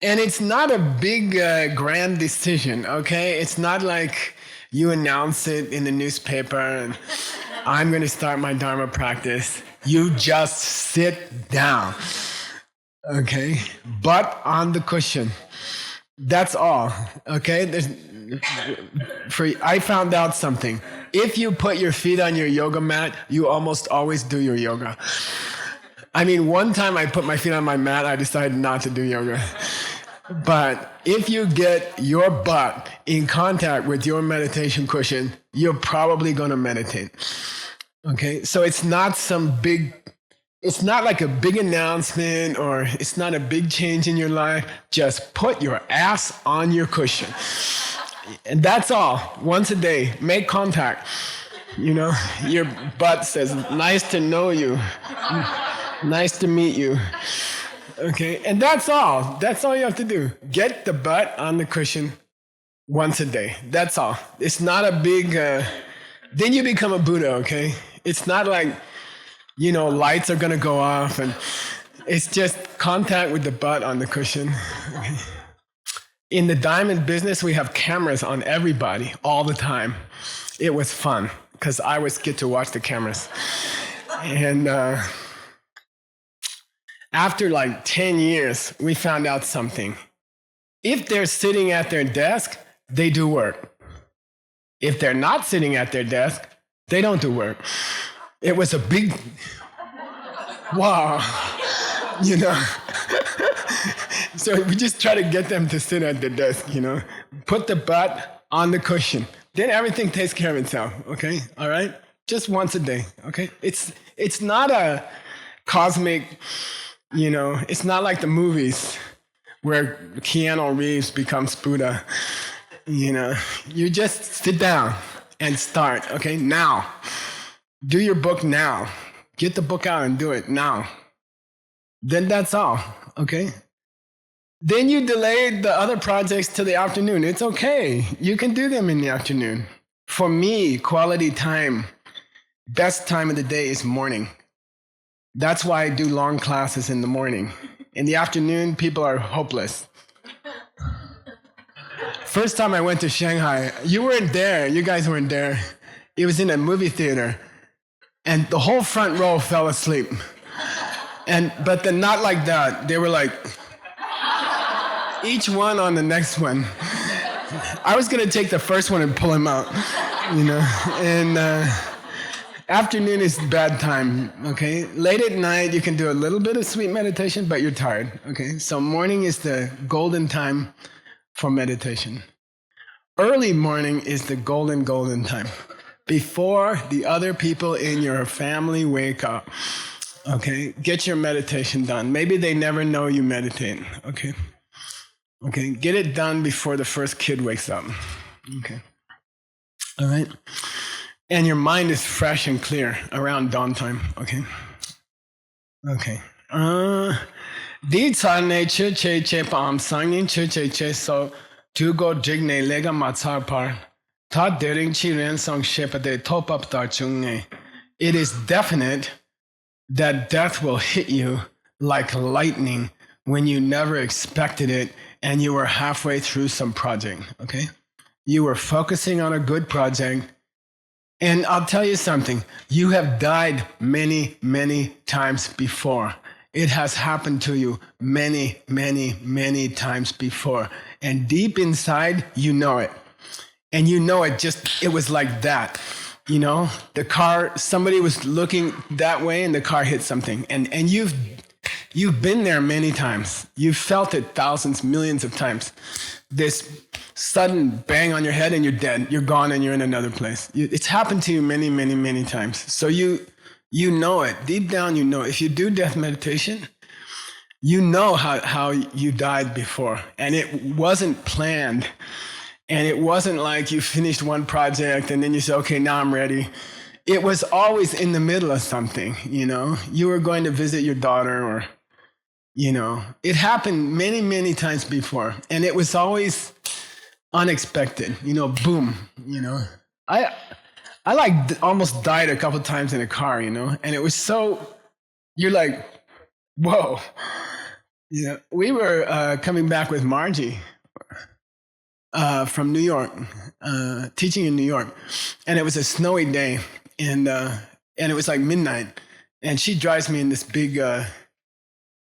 And it's not a big, grand decision, okay? It's not like you announce it in the newspaper and I'm going to start my Dharma practice. You just sit down, okay? Butt on the cushion. That's all, okay? I found out something. If you put your feet on your yoga mat, you almost always do your yoga. I mean, one time I put my feet on my mat, I decided not to do yoga. But if you get your butt in contact with your meditation cushion, you're probably going to meditate. Okay? So it's not some big It's not like a big announcement or it's not a big change in your life. Just put your ass on your cushion. And that's all. Once a day, make contact. You know, your butt says, nice to know you. Nice to meet you. Okay, and that's all. That's all you have to do. Get the butt on the cushion once a day. That's all. It's not a big, then you become a Buddha, okay? It's not like, you know, lights are gonna go off and it's just contact with the butt on the cushion. Okay. In the diamond business, we have cameras on everybody all the time. It was fun because I always get to watch the cameras. And after like 10 years, we found out something. If they're sitting at their desk, they do work. If they're not sitting at their desk, they don't do work. It was a big, wow, you know. So we just try to get them to sit at the desk, you know. Put the butt on the cushion. Then everything takes care of itself, okay? All right? Just once a day, okay? It's not a cosmic, you know, it's not like the movies where Keanu Reeves becomes Buddha. You know, you just sit down and start, okay? Now. Do your book now. Get the book out and do it now. Then that's all, okay? Then you delay the other projects to the afternoon. It's okay. You can do them in the afternoon. For me, quality time, best time of the day is morning. That's why I do long classes in the morning. In the afternoon, people are hopeless. First time I went to Shanghai, you weren't there. You guys weren't there. It was in a movie theater. And the whole front row fell asleep. But then not like that. They were like, each one on the next one. I was going to take the first one and pull him out, you know. And afternoon is bad time, okay? Late at night, you can do a little bit of sweet meditation, but you're tired, okay? So morning is the golden time for meditation. Early morning is the golden time. Before the other people in your family wake up, okay? Get your meditation done. Maybe they never know you meditate, okay? Okay, get it done before the first kid wakes up. Okay. All right? And your mind is fresh and clear around dawn time. Okay? Okay. Di tsane che che che pam sangin che che che so tu go jigne lega matsar par ta dering chi ren song shepade top up dar chung. It is definite that death will hit you like lightning when you never expected it and you were halfway through some project, okay? You were focusing on a good project. And I'll tell you something, you have died many, many times before. It has happened to you many, many, many times before. And deep inside, you know it. And you know it just, it was like that. You know, the car, somebody was looking that way and the car hit something. And you've been there many times. You've felt it thousands, millions of times. This sudden bang on your head and you're dead. You're gone and you're in another place. It's happened to you many, many, many times. So you know it. Deep down, you know. If you do death meditation, you know how you died before. And it wasn't planned. And it wasn't like you finished one project and then you said, okay, now I'm ready. It was always in the middle of something, you know. You were going to visit your daughter or, you know. It happened many, many times before. And it was always unexpected, you know, boom, you know. I like almost died a couple times in a car, you know. And it was so, you're like, whoa. You know, we were coming back with Margie from New York, teaching in New York. And it was a snowy day. And it was like midnight, and she drives me in this big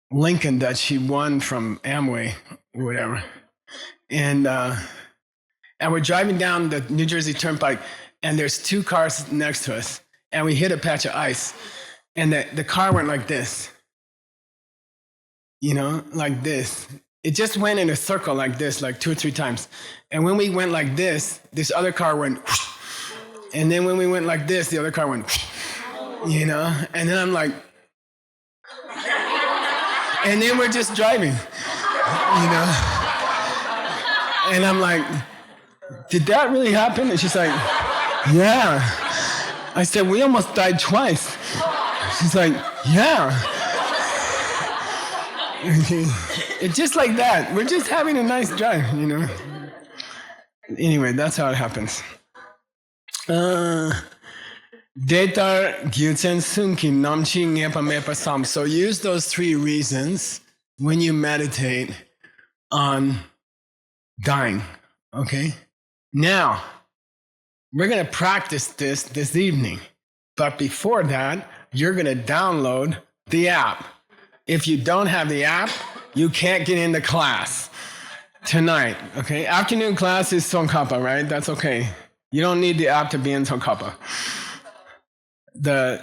Lincoln that she won from Amway or whatever, and we're driving down the New Jersey Turnpike, and there's two cars next to us, and we hit a patch of ice, and the car went like this, you know, like this. It just went in a circle like this, like 2 or 3 times, and when we went like this other car went. Whoosh. And then when we went like this, the other car went, you know? And then I'm like, And then we're just driving, And I'm like, did that really happen? And she's like, yeah. I said, we almost died twice. She's like, yeah. It's just like that. We're just having a nice drive, Anyway, that's how it happens. Detar gyutsen sunki namchi ngepa mepa sam. So use those 3 reasons when you meditate on dying. Okay? Now, we're going to practice this evening. But before that, you're going to download the app. If you don't have the app, you can't get into class tonight. Okay? Afternoon class is Tsongkhapa, right? That's okay. You don't need the app to be in Tsongkhapa. The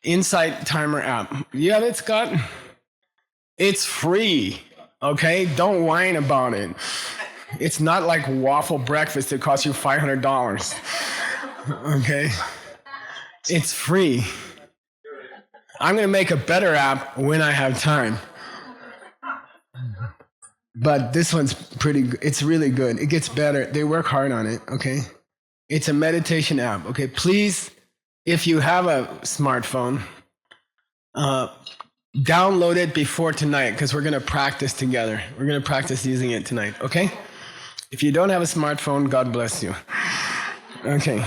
Insight Timer app. You have it, Scott? It's free. Okay? Don't whine about it. It's not like waffle breakfast that costs you $500. Okay? It's free. I'm going to make a better app when I have time. But this one's pretty good. It's really good. It gets better. They work hard on it, okay? It's a meditation app, okay? Please, if you have a smartphone, download it before tonight because we're going to practice together. We're going to practice using it tonight, okay? If you don't have a smartphone, God bless you. Okay.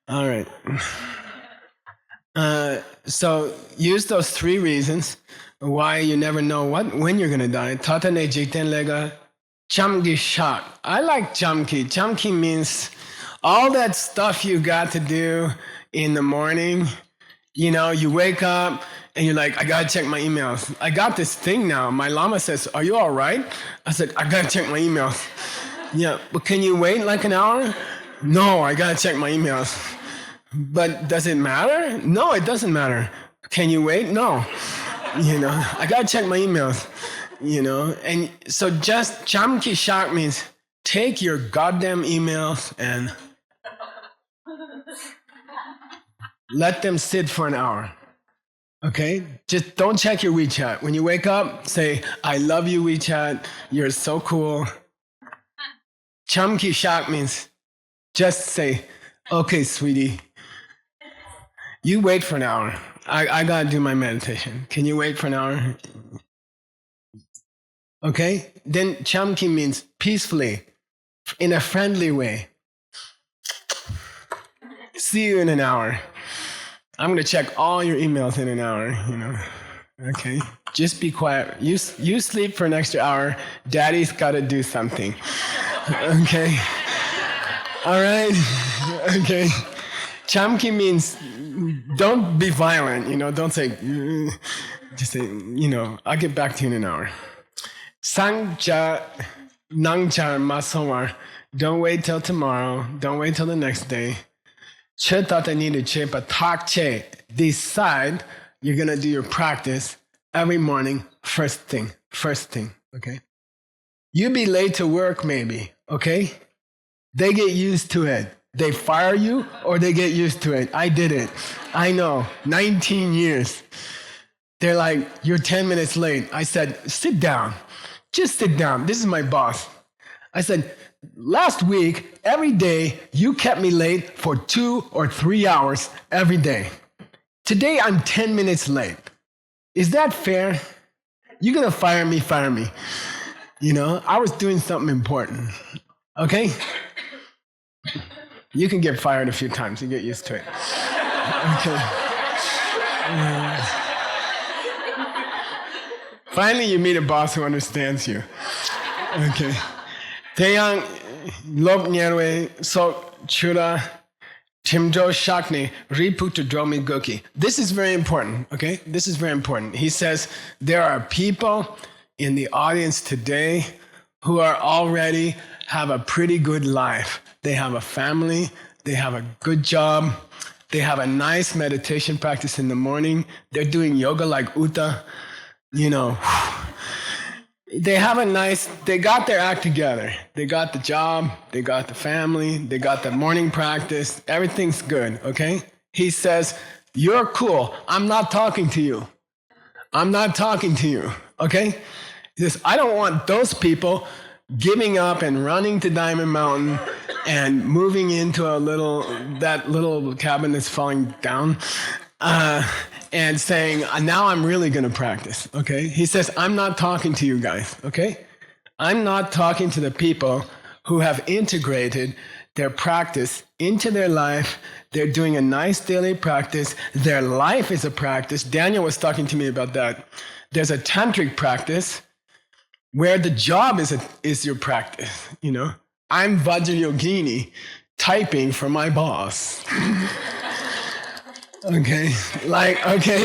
All right. So use those 3 reasons why you never know when you're going to die. Tatane jikten lega chamgi shak. I like chamki. Chamki means all that stuff you got to do in the morning. You wake up and you're like, I got to check my emails. I got this thing now. My Lama says, are you all right? I said, I got to check my emails. Yeah, but can you wait like an hour? No, I got to check my emails. But does it matter? No, it doesn't matter. Can you wait? No. I got to check my emails, And so just chamki shak means take your goddamn emails and let them sit for an hour. Okay? Just don't check your WeChat. When you wake up, say, I love you, WeChat. You're so cool. Chamki shak means just say, okay, sweetie. You wait for an hour. I got to do my meditation. Can you wait for an hour? Okay? Then chamki means peacefully, in a friendly way. See you in an hour. I'm going to check all your emails in an hour, Okay? Just be quiet. You sleep for an extra hour. Daddy's got to do something. Okay? All right? Okay. Chamki means don't be violent, don't say, just say, I'll get back to you in an hour. Sangcha nangchar masomar. Don't wait till tomorrow. Don't wait till the next day. Che tatani che patak che. Decide you're going to do your practice every morning, first thing, okay? You be late to work maybe, okay? They get used to it. They fire you or they get used to it. I did it. I know. 19 years. They're like, you're 10 minutes late. I said, sit down. Just sit down. This is my boss. I said, last week, every day, you kept me late for 2 or 3 hours every day. Today, I'm 10 minutes late. Is that fair? You're going to fire me, fire me. I was doing something important. Okay? You can get fired a few times. You get used to it. Okay. Finally, you meet a boss who understands you. Okay. Teyang lop nyerwe sok chura timjo shakne riputa dromi goki. This is very important, okay? This is very important. He says there are people in the audience today who are already have a pretty good life. They have a family, they have a good job, they have a nice meditation practice in the morning, they're doing yoga like Uta, They got their act together. They got the job, they got the family, they got the morning practice, everything's good, okay? He says, you're cool, I'm not talking to you. I'm not talking to you, okay? He says, I don't want those people giving up and running to Diamond Mountain and moving into that little cabin that's falling down and saying, now I'm really going to practice, okay? He says, I'm not talking to you guys, okay? I'm not talking to the people who have integrated their practice into their life. They're doing a nice daily practice. Their life is a practice. Daniel was talking to me about that. There's a tantric practice where the job is your practice, you know. I'm Vajrayogini typing for my boss. Okay, okay,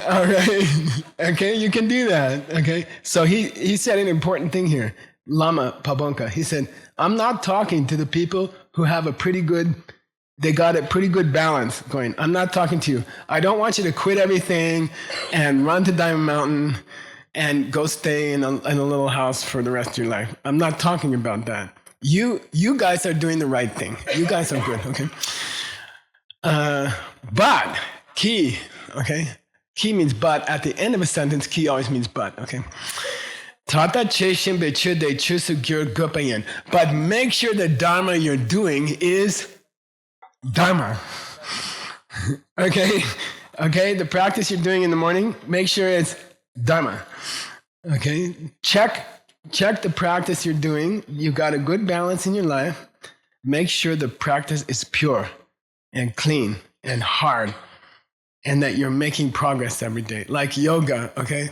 all right, okay, you can do that, okay? So he said an important thing here, Lama Pabonka. He said, I'm not talking to the people who have they got a pretty good balance going. I'm not talking to you. I don't want you to quit everything and run to Diamond Mountain and go stay in a little house for the rest of your life. I'm not talking about that. You guys are doing the right thing. You guys are good, okay? But, ki, okay? Ki means but. At the end of a sentence, ki always means but, okay? But make sure the dharma you're doing is dharma. Okay? Okay, the practice you're doing in the morning, make sure it's dharma. Okay? Check the practice you're doing. You got a good balance in your life. Make sure the practice is pure and clean and hard, and that you're making progress every day. Like yoga, okay?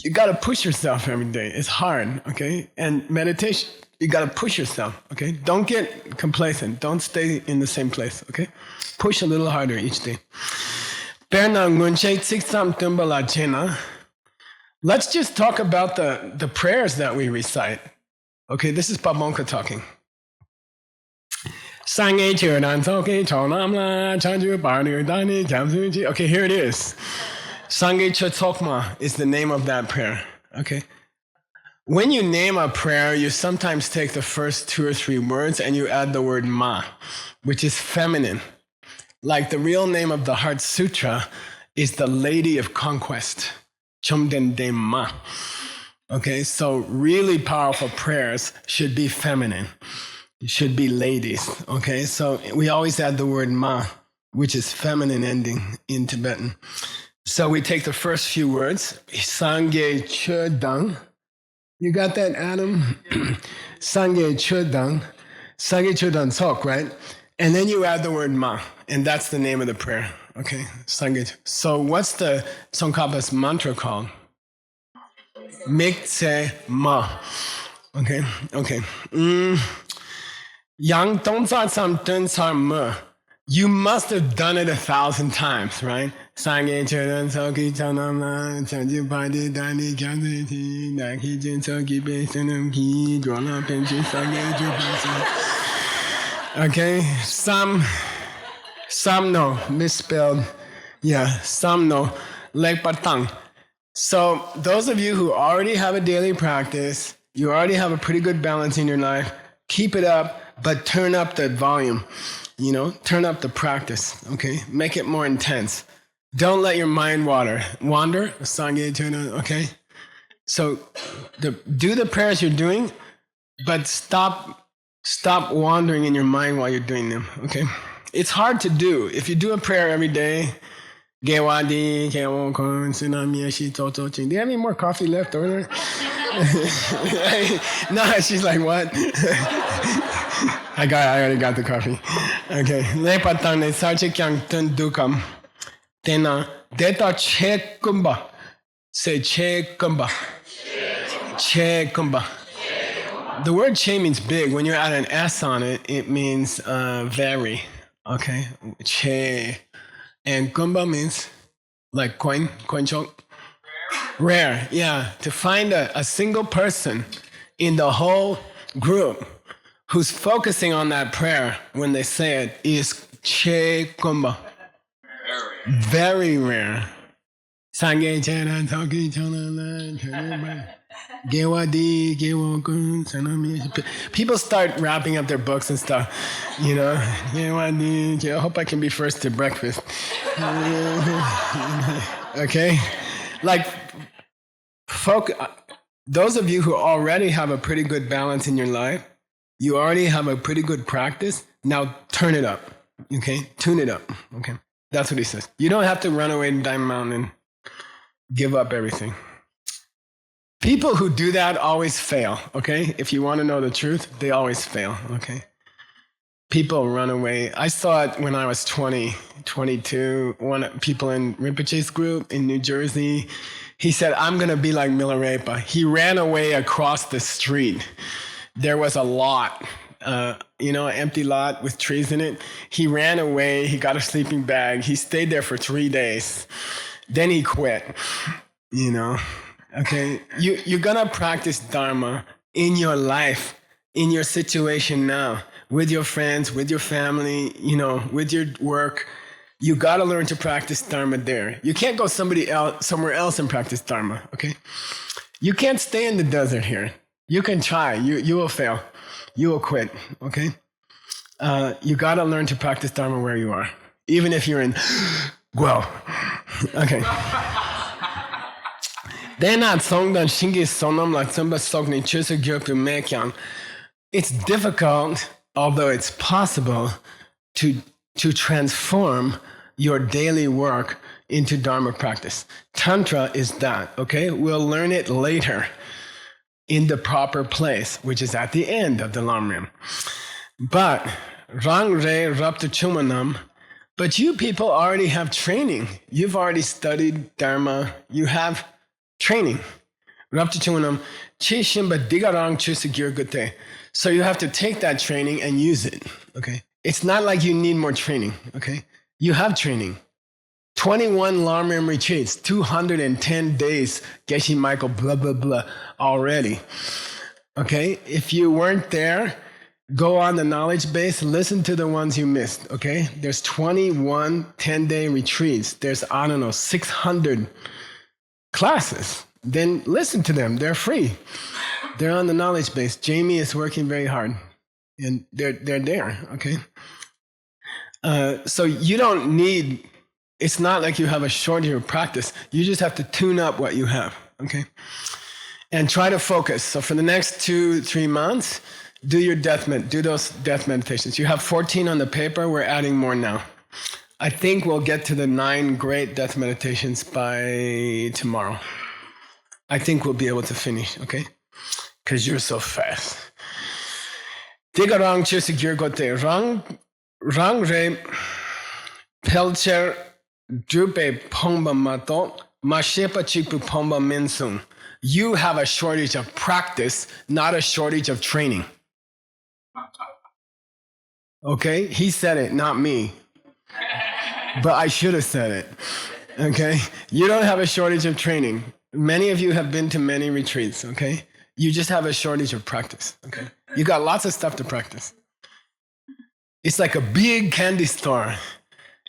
You gotta push yourself every day. It's hard, okay? And meditation, you gotta push yourself, okay? Don't get complacent. Don't stay in the same place, okay? Push a little harder each day. Let's just talk about the prayers that we recite. Okay, this is Pabonka talking. Okay, here it is. Sangye Chotokma is the name of that prayer. Okay. When you name a prayer, you sometimes take the first 2 or 3 words and you add the word ma, which is feminine. Like the real name of the Heart Sutra is the Lady of Conquest. Chomden de ma. Okay, so really powerful prayers should be feminine. Should be ladies, okay? So we always add the word ma, which is feminine ending in Tibetan. So we take the first few words, Sangye Chödang. You got that, Adam? Sangye Chödang. Sangye Chödang Sok, right? And then you add the word ma, and that's the name of the prayer, okay? Sangye. So what's the Tsongkhapa's mantra called? Mikse ma. Okay. Yang Tongsa Samtun Sarma. You must have done it 1,000 times, right? Sangye Chödang Soki Chanamla, Chanji Padi Dani Kyaziti, Daki Jin Soki Besunum Ki, Drola Penchi Sangye Chödang. Okay, some no, misspelled. Yeah, some no, Lek Patang. So those of you who already have a daily practice, you already have a pretty good balance in your life, keep it up, but turn up the volume, you know, turn up the practice, okay? Make it more intense. Don't let your mind wander, okay? So do the prayers you're doing, but stop wandering in your mind while you're doing them, okay? It's hard to do. If you do a prayer every day, do you have any more coffee left over there? No, she's like, what? I already got the coffee. Okay. Lepatan ne sarche kyang tun dukam. Tena deta che kumba. Say che kumba. Che kumba. The word che means big. When you add an S on it, it means very. Okay. Che. And kumba means like coin choke. Rare, yeah. To find a single person in the whole group who's focusing on that prayer when they say it is che kumba. Very rare. People start wrapping up their books and stuff, you know. I hope I can be first to breakfast. Okay? Like, those of you who already have a pretty good balance in your life, you already have a pretty good practice. Now turn it up, okay? Tune it up, okay? That's what he says. You don't have to run away to Diamond Mountain and give up everything. People who do that always fail, okay? If you want to know the truth, they always fail, okay? People run away. I saw it when I was 20, 22. People in Rinpoche's group in New Jersey, he said, I'm going to be like Milarepa. He ran away across the street. There was a lot, an empty lot with trees in it. He ran away. He got a sleeping bag. He stayed there for 3 days. Then he quit, Okay, you're gonna practice Dharma in your life, in your situation now, with your friends, with your family, with your work. You gotta learn to practice Dharma there. You can't go somewhere else and practice Dharma, okay? You can't stay in the desert here. You can try, you will fail. You will quit, okay? You gotta learn to practice Dharma where you are, even if you're in Guo, okay. It's difficult, although it's possible, to transform your daily work into Dharma practice. Tantra is that, okay? We'll learn it later in the proper place, which is at the end of the Lamrim. But Rang Re Rapta Chumanam, but you people already have training. You've already studied Dharma. You have training. So you have to take that training and use it. Okay. It's not like you need more training. Okay. You have training. 21 Lamrim retreats, 210 days, Geshe Michael, blah, blah, blah, already. Okay. If you weren't there, go on the knowledge base, listen to the ones you missed. Okay. There's 21 10-day retreats. There's, 600 classes. Then listen to them. They're free. They're on the knowledge base. Jamie is working very hard, and they're there. Okay. So you don't need. It's not like you have a shortage of practice. You just have to tune up what you have. Okay. And try to focus. So for the next 2-3 months, do those death meditations. You have 14 on the paper. We're adding more now. I think we'll get to the 9 great death meditations by tomorrow. I think we'll be able to finish, okay? Because you're so fast. Diga rang chusik gote rang re pelcher drupe pomba mato mashepa chipu pomba minsung. You have a shortage of practice, not a shortage of training. Okay? He said it, not me. But I should have said it, okay? You don't have a shortage of training. Many of you have been to many retreats, okay? You just have a shortage of practice, okay? You got lots of stuff to practice. It's like a big candy store.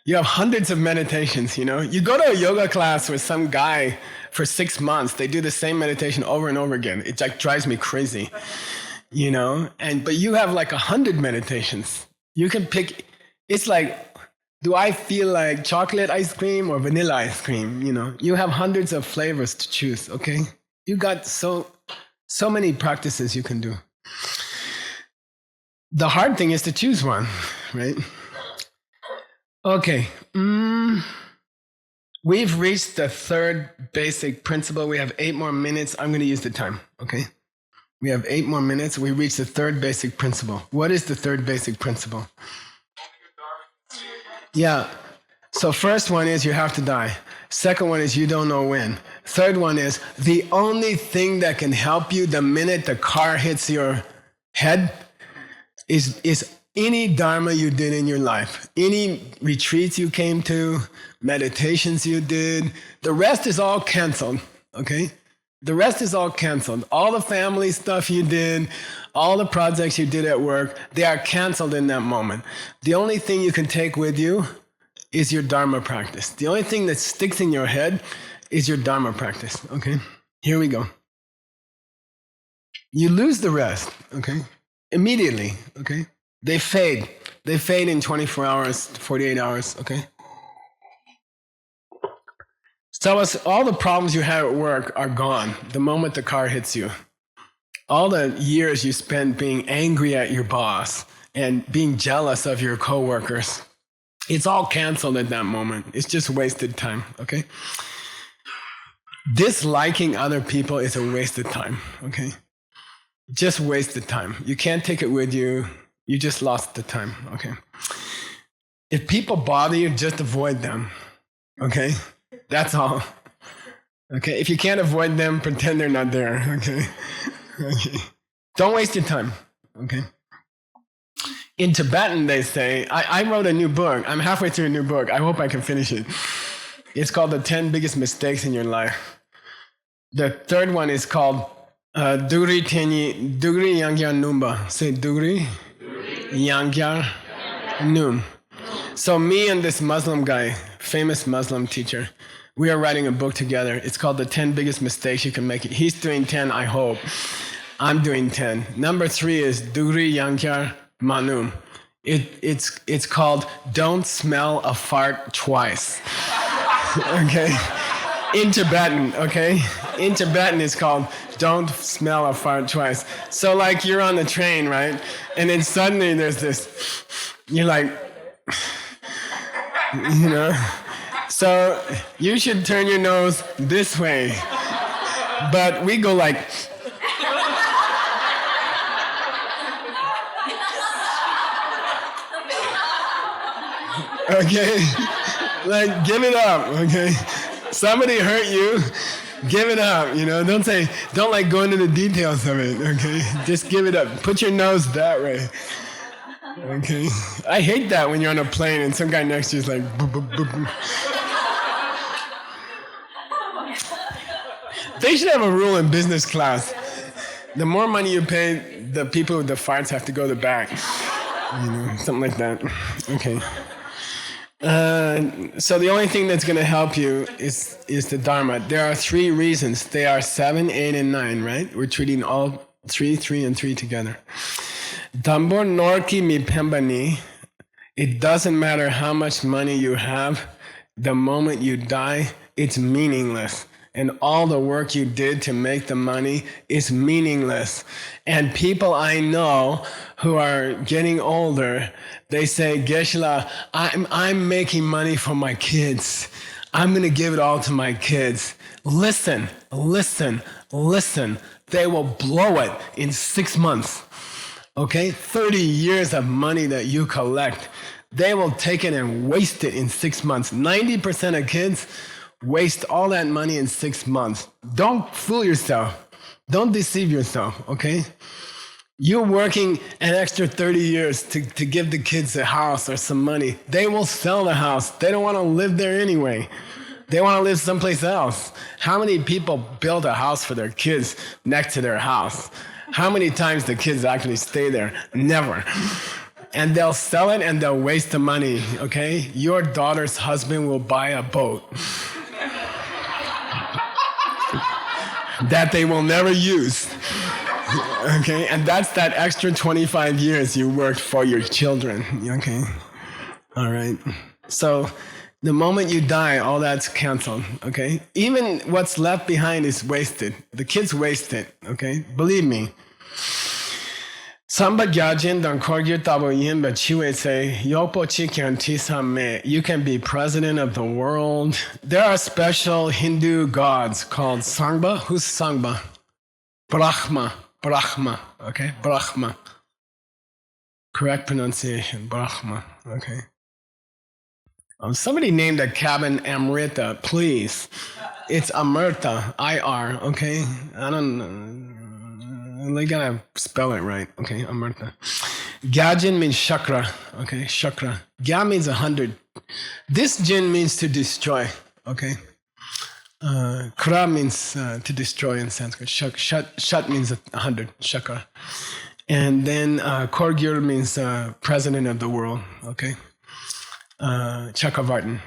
You have hundreds of meditations, You go to a yoga class with some guy for 6 months. They do the same meditation over and over again. It like drives me crazy, But you have like 100 meditations. You can pick, it's like, do I feel like chocolate ice cream or vanilla ice cream? You have hundreds of flavors to choose, okay? You got so many practices you can do. The hard thing is to choose one, right? Okay. We've reached the 3rd basic principle. We have 8 more minutes. I'm going to use the time, okay? We have 8 more minutes. We reached the 3rd basic principle. What is the 3rd basic principle? Yeah. So first one is you have to die. Second one is you don't know when. Third one is the only thing that can help you the minute the car hits your head is any Dharma you did in your life. Any retreats you came to, meditations you did. The rest is all canceled, okay? The rest is all canceled. All the family stuff you did, all the projects you did at work, they are canceled in that moment. The only thing you can take with you is your Dharma practice. The only thing that sticks in your head is your Dharma practice, okay? Here we go. You lose the rest, okay? Immediately, okay? They fade. They fade in 24 hours, 48 hours, okay? all the problems you had at work are gone the moment the car hits you. All the years you spent being angry at your boss and being jealous of your coworkers, it's all canceled at that moment. It's just wasted time, okay? Disliking other people is a wasted time, okay? Just wasted time. You can't take it with you. You just lost the time, okay? If people bother you, just avoid them, okay? That's all. Okay, if you can't avoid them, pretend they're not there, okay? Okay. Don't waste your time, okay? In Tibetan, they say, I wrote a new book. I'm halfway through a new book. I hope I can finish it. It's called The 10 Biggest Mistakes in Your Life. The third one is called Dugri Yangyar Numba. Say Dugri Yangyar Num. So me and this Muslim guy, famous Muslim teacher, we are writing a book together. It's called The 10 Biggest Mistakes You Can Make. He's doing 10, I hope. I'm doing 10. Number 3 is Dugri Yangyar Manum. It's called Don't Smell a Fart Twice. Okay? In Tibetan, okay? In Tibetan, it's called Don't Smell a Fart Twice. So like you're on the train, right? And then suddenly there's this, you're like, you know? So you should turn your nose this way. But we go like, okay? Like, give it up, okay? Somebody hurt you, give it up, you know? Don't like go into the details of it, okay? Just give it up. Put your nose that way. Okay? I hate that when you're on a plane and some guy next to you is like, boop, boop, boop, boop. They should have a rule in business class. The more money you pay, the people with the farts have to go to the back. You know, something like that. Okay. So the only thing that's going to help you is the Dharma. There are 3 reasons. They are 7, 8, and 9, right? We're treating all 3, 3, and 3 together. Dambor norki mi pembani. It doesn't matter how much money you have. The moment you die, it's meaningless. And all the work you did to make the money is meaningless. And people I know who are getting older, they say, Geshe-la, I'm making money for my kids. I'm going to give it all to my kids. Listen, listen, listen. They will blow it in 6 months. Okay? 30 years of money that you collect. They will take it and waste it in 6 months. 90% of kids waste all that money in 6 months. Don't fool yourself. Don't deceive yourself, okay? You're working an extra 30 years to give the kids a house or some money. They will sell the house. They don't want to live there anyway. They want to live someplace else. How many people build a house for their kids next to their house? How many times the kids actually stay there? Never. And they'll sell it and they'll waste the money, okay? Your daughter's husband will buy a boat that they will never use. Okay? And that's that extra 25 years you worked for your children. Okay? All right. So the moment you die, all that's canceled. Okay? Even what's left behind is wasted. The kids waste it. Okay? Believe me. Samba gyajin dan korgyu tabo yinba chiwe say yopo chikan tisame. You can be president of the world. There are special Hindu gods called Sangba. Who's Sangba? Brahma. Brahma. Okay? Brahma. Correct pronunciation. Brahma. Okay. Somebody named a cabin Amrita, please. It's Amrita. I-R. Okay? I don't know. They gotta spell it right. Okay, Amrita. Gyajin means chakra. Okay, chakra. Gya means 100. This jin means to destroy. Okay. Kra means to destroy in Sanskrit. Shat means 100. Chakra. And then Korgyur means president of the world. Okay. Chakravartin.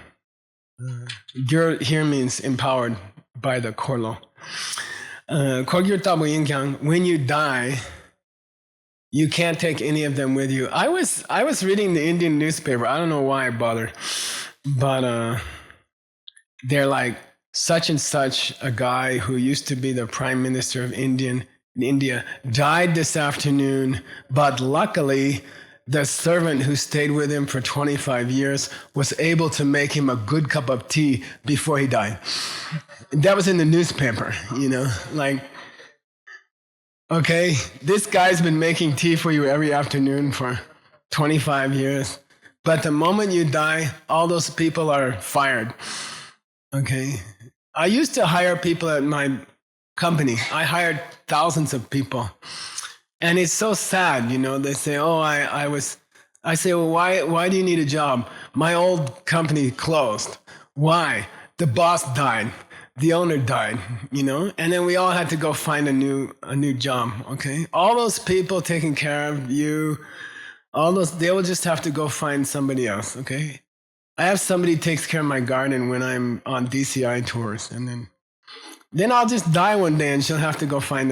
Gyur here means empowered by the Korlo. When you die, you can't take any of them with you. I was reading the Indian newspaper. I don't know why I bothered, but they're like, such and such a guy who used to be the prime minister of India died this afternoon, but luckily the servant who stayed with him for 25 years was able to make him a good cup of tea before he died. That was in the newspaper, like, okay, this guy's been making tea for you every afternoon for 25 years, but the moment you die, all those people are fired, okay? I used to hire people at my company. I hired thousands of people. And it's so sad, they say, oh, I say, well, why do you need a job? My old company closed. Why? The boss died. The owner died, and then we all had to go find a new job, okay? All those people taking care of you, they will just have to go find somebody else, okay? I have somebody who takes care of my garden when I'm on DCI tours, and then I'll just die one day and she'll have to go find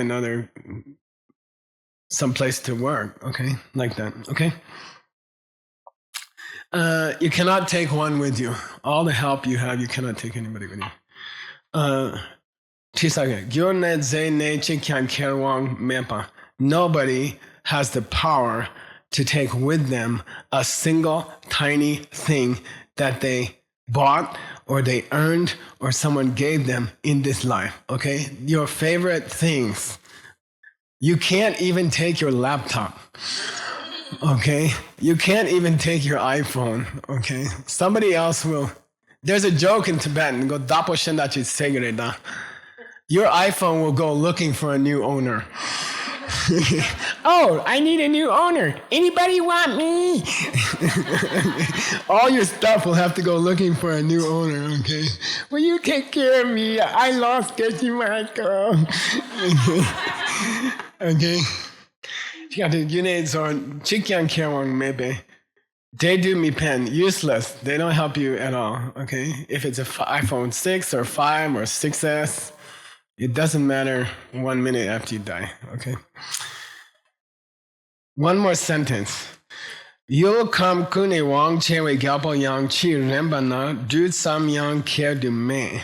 some place to work, okay? Like that, okay? You cannot take one with you. All the help you have, you cannot take anybody with you. Nobody has the power to take with them a single tiny thing that they bought or they earned or someone gave them in this life, okay? Your favorite things. You can't even take your laptop, okay? You can't even take your iPhone, okay? Somebody else will. There's a joke in Tibetan, go dapo shendachi segereda. Your iPhone will go looking for a new owner. Oh, I need a new owner. Anybody want me? All your stuff will have to go looking for a new owner, okay? Will you take care of me? I lost Geshimaiko. Okay? Chikyan Kerwang maybe. They do me pen, useless. They don't help you at all, okay? If it's an iPhone 6 or 5 or 6S, it doesn't matter 1 minute after you die, okay? One more sentence. You'll come kune wang chewe galpo yang chi rembana du sam yang care du me.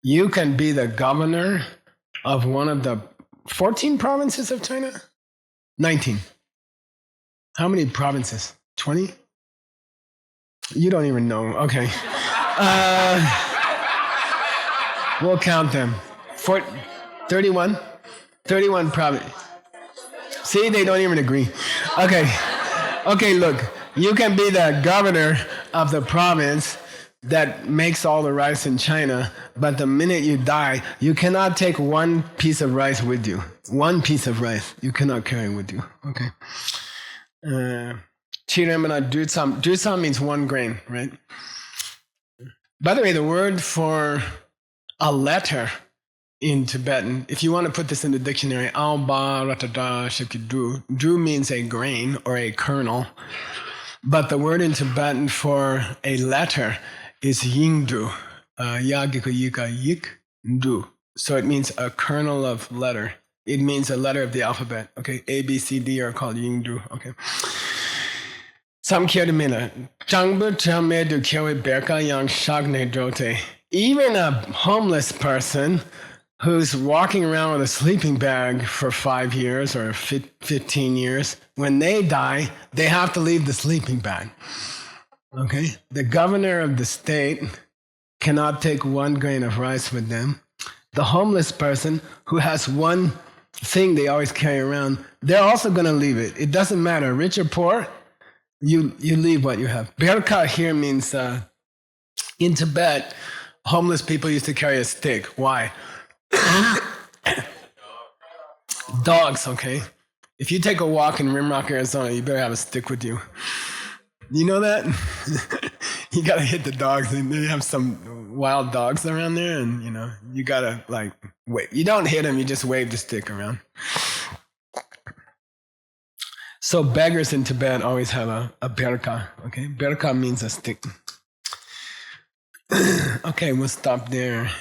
You can be the governor of one of the 14 provinces of China? 19. How many provinces? 20? You don't even know. Okay. We'll count them. 31? 31 provinces. See, they don't even agree. Okay. Okay, look. You can be the governor of the province that makes all the rice in China, but the minute you die, you cannot take one piece of rice with you. One piece of rice you cannot carry with you. Okay. Chiremana dutsam. Dutsam means 1 grain, right? By the way, the word for a letter in Tibetan, if you want to put this in the dictionary, alba ratada shikidu. Du means a grain or a kernel. But the word in Tibetan for a letter is yingdu. Yagika yika yik du. So it means a kernel of letter. It means a letter of the alphabet. Okay, A, B, C, D are called yingdu. Okay. Even a homeless person who's walking around with a sleeping bag for 5 years or 15 years, when they die, they have to leave the sleeping bag. Okay? The governor of the state cannot take 1 grain of rice with them. The homeless person who has 1 thing they always carry around, they're also going to leave it. It doesn't matter, rich or poor. You leave what you have. Berka here means, in Tibet, homeless people used to carry a stick. Why? Dogs, okay? If you take a walk in Rimrock, Arizona, you better have a stick with you. You know that? You gotta hit the dogs. They have some wild dogs around there, and you gotta wait. You don't hit them, you just wave the stick around. So beggars in Tibet always have a berka, okay? Berka means a stick. Okay, we'll stop there.